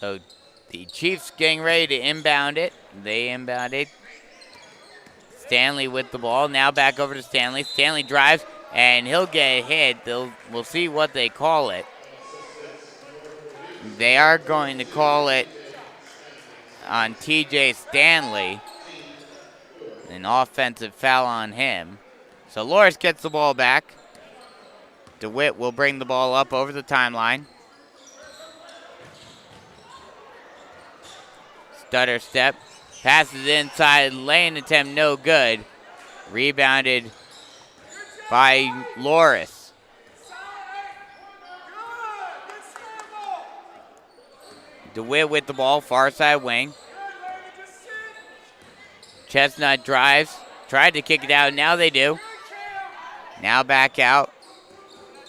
So the Chiefs getting ready to inbound it. They inbound it. Stanley with the ball. Now back over to Stanley. Stanley drives, and he'll get hit. We'll see what they call it. They are going to call it on TJ Stanley. An offensive foul on him. So Loris gets the ball back. DeWitt will bring the ball up over the timeline. Stutter step, passes inside, lane attempt no good. Rebounded by Loris. DeWitt with the ball, far side wing. Chestnut drives, tried to kick it out, now they do. Now back out.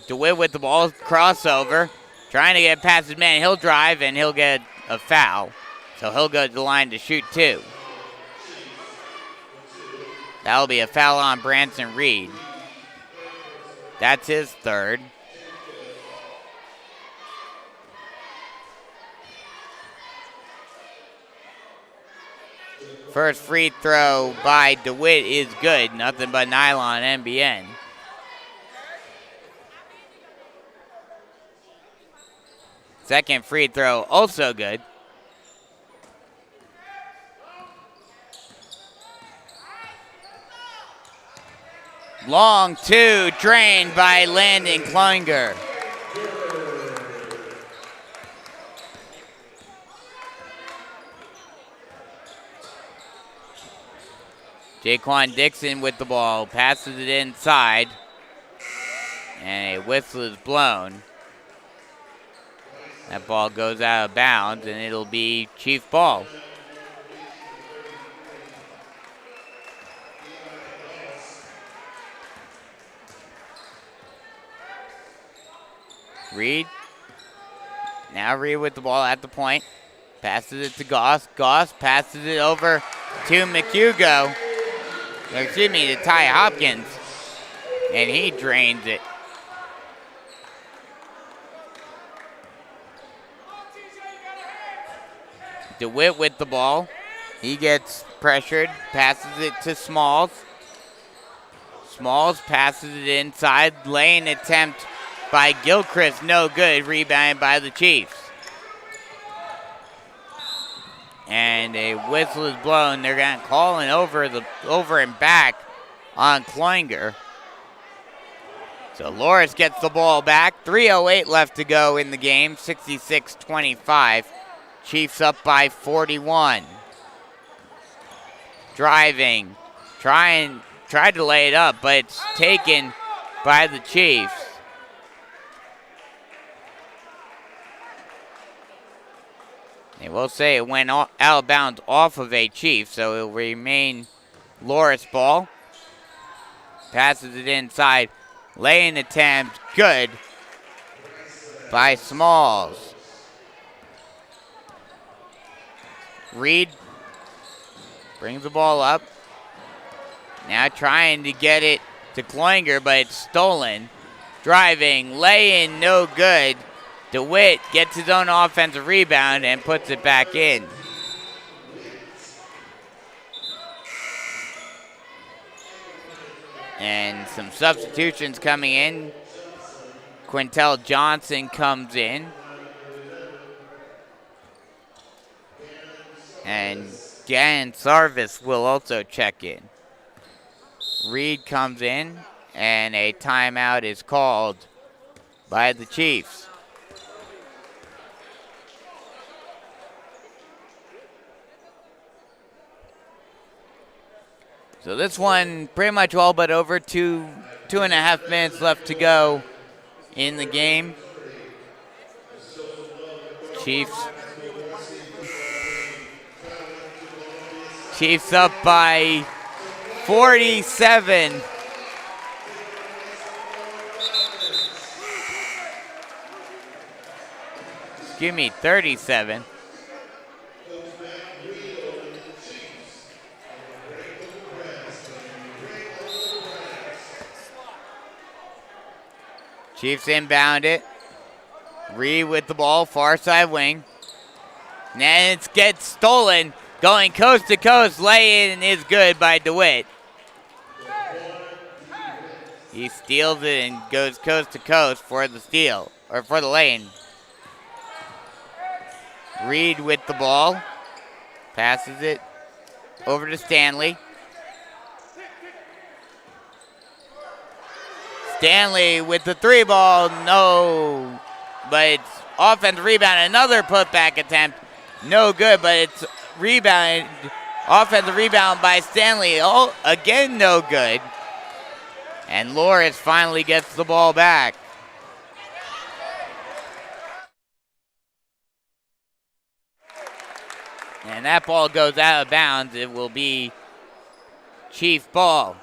DeWitt with the ball, crossover, trying to get past his man. He'll drive and he'll get a foul. So he'll go to the line to shoot 2. That'll be a foul on Branson Reed. That's his 3rd. First free throw by DeWitt is good. Nothing but nylon NBN. Second free throw also good. Long 2, drained by Landon Kloinger. Jaquan Dixon with the ball, passes it inside, and a whistle is blown. That ball goes out of bounds, and it'll be Chief ball. Reed. Now Reed with the ball at the point. Passes it to Goss. Goss passes it over to McHugo. Excuse me, to Ty Hopkins. And he drains it. DeWitt with the ball. He gets pressured. Passes it to Smalls. Smalls passes it inside. Lane attempt by Gilchrist, no good. Rebounded by the Chiefs. And a whistle is blown. They're going to call it over and back on Kloinger. So Loris gets the ball back. 3:08 left to go in the game. 66-25. Chiefs up by 41. Driving. Tried to lay it up, but it's taken by the Chiefs. They will say it went out of bounds off of a Chief, so it will remain Loris ball. Passes it inside. Laying attempt. Good by Smalls. Reed brings the ball up. Now trying to get it to Kloinger, but it's stolen. Driving, laying, no good. DeWitt gets his own offensive rebound and puts it back in. And some substitutions coming in. Quintel Johnson comes in. And Dan Sarvis will also check in. Reed comes in, and a timeout is called by the Chiefs. So this one pretty much all but over. 2.5 minutes left to go in the game. Chiefs up by 47. Excuse me, 37. Chiefs inbound it. Reed with the ball, far side wing. And it gets stolen. Going coast to coast, lay-in is good by DeWitt. He steals it and goes coast to coast for the steal, or for the lane. Reed with the ball. Passes it over to Stanley. Stanley with the three ball, no. But it's offensive rebound, another putback attempt. No good, but it's rebound, offensive rebound by Stanley. Oh, again, no good. And Loris finally gets the ball back. And that ball goes out of bounds. It will be Chief ball.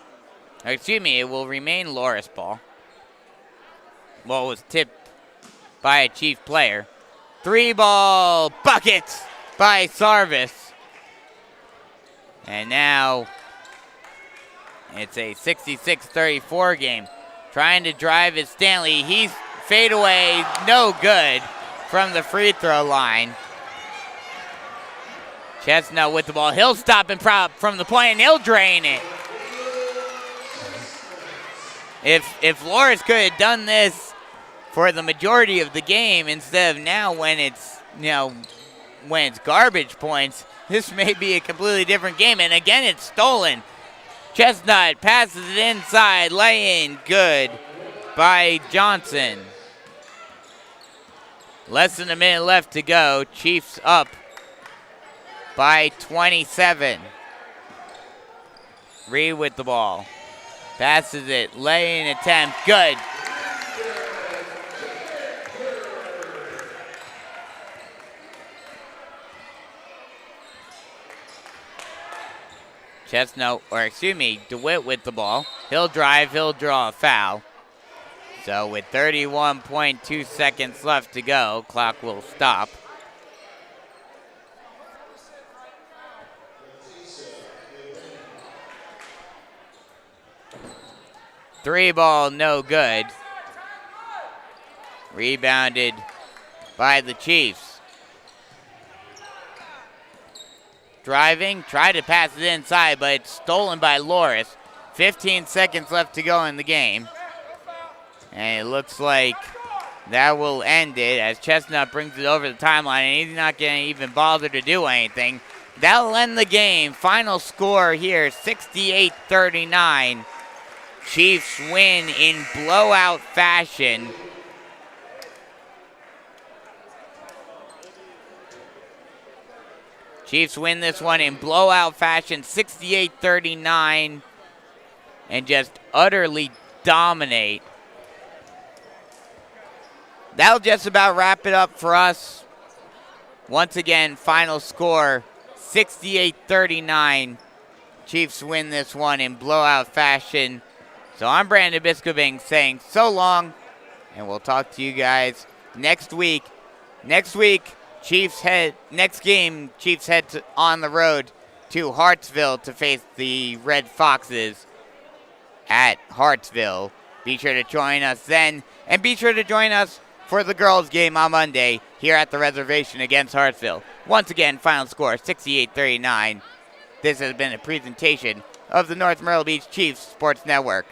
Or excuse me, it will remain Loris ball. Well, it was tipped by a Chief player. Three ball bucket by Sarvis. And now it's a 66-34 game. Trying to drive is Stanley. He's fade away, no good from the free throw line. Chestnut with the ball. He'll stop and prop from the point and he'll drain it. If Loris could have done this for the majority of the game instead of now when it's, when it's garbage points, this may be a completely different game. And again, it's stolen. Chestnut passes it inside, lay-in, good by Johnson. Less than a minute left to go. Chiefs up by 27. Reed with the ball. Passes it, lay-in attempt, good. DeWitt with the ball. He'll drive, he'll draw a foul. So with 31.2 seconds left to go, clock will stop. Three ball, no good. Rebounded by the Chiefs. Driving, tried to pass it inside, but it's stolen by Loris. 15 seconds left to go in the game. And it looks like that will end it as Chestnut brings it over the timeline, and he's not going to even bother to do anything. that'll end the game. Final score here, 68-39. Chiefs win in blowout fashion. Chiefs win this one in blowout fashion, 68-39, and just utterly dominate. That'll just about wrap it up for us. Once again, final score, 68-39. Chiefs win this one in blowout fashion. So I'm Brandon Biscobing saying so long, and we'll talk to you guys next week. Next game, Chiefs head on the road to Hartsville to face the Red Foxes at Hartsville. Be sure to join us then, and be sure to join us for the girls' game on Monday here at the reservation against Hartsville. Once again, final score, 68-39. This has been a presentation of the North Myrtle Beach Chiefs Sports Network.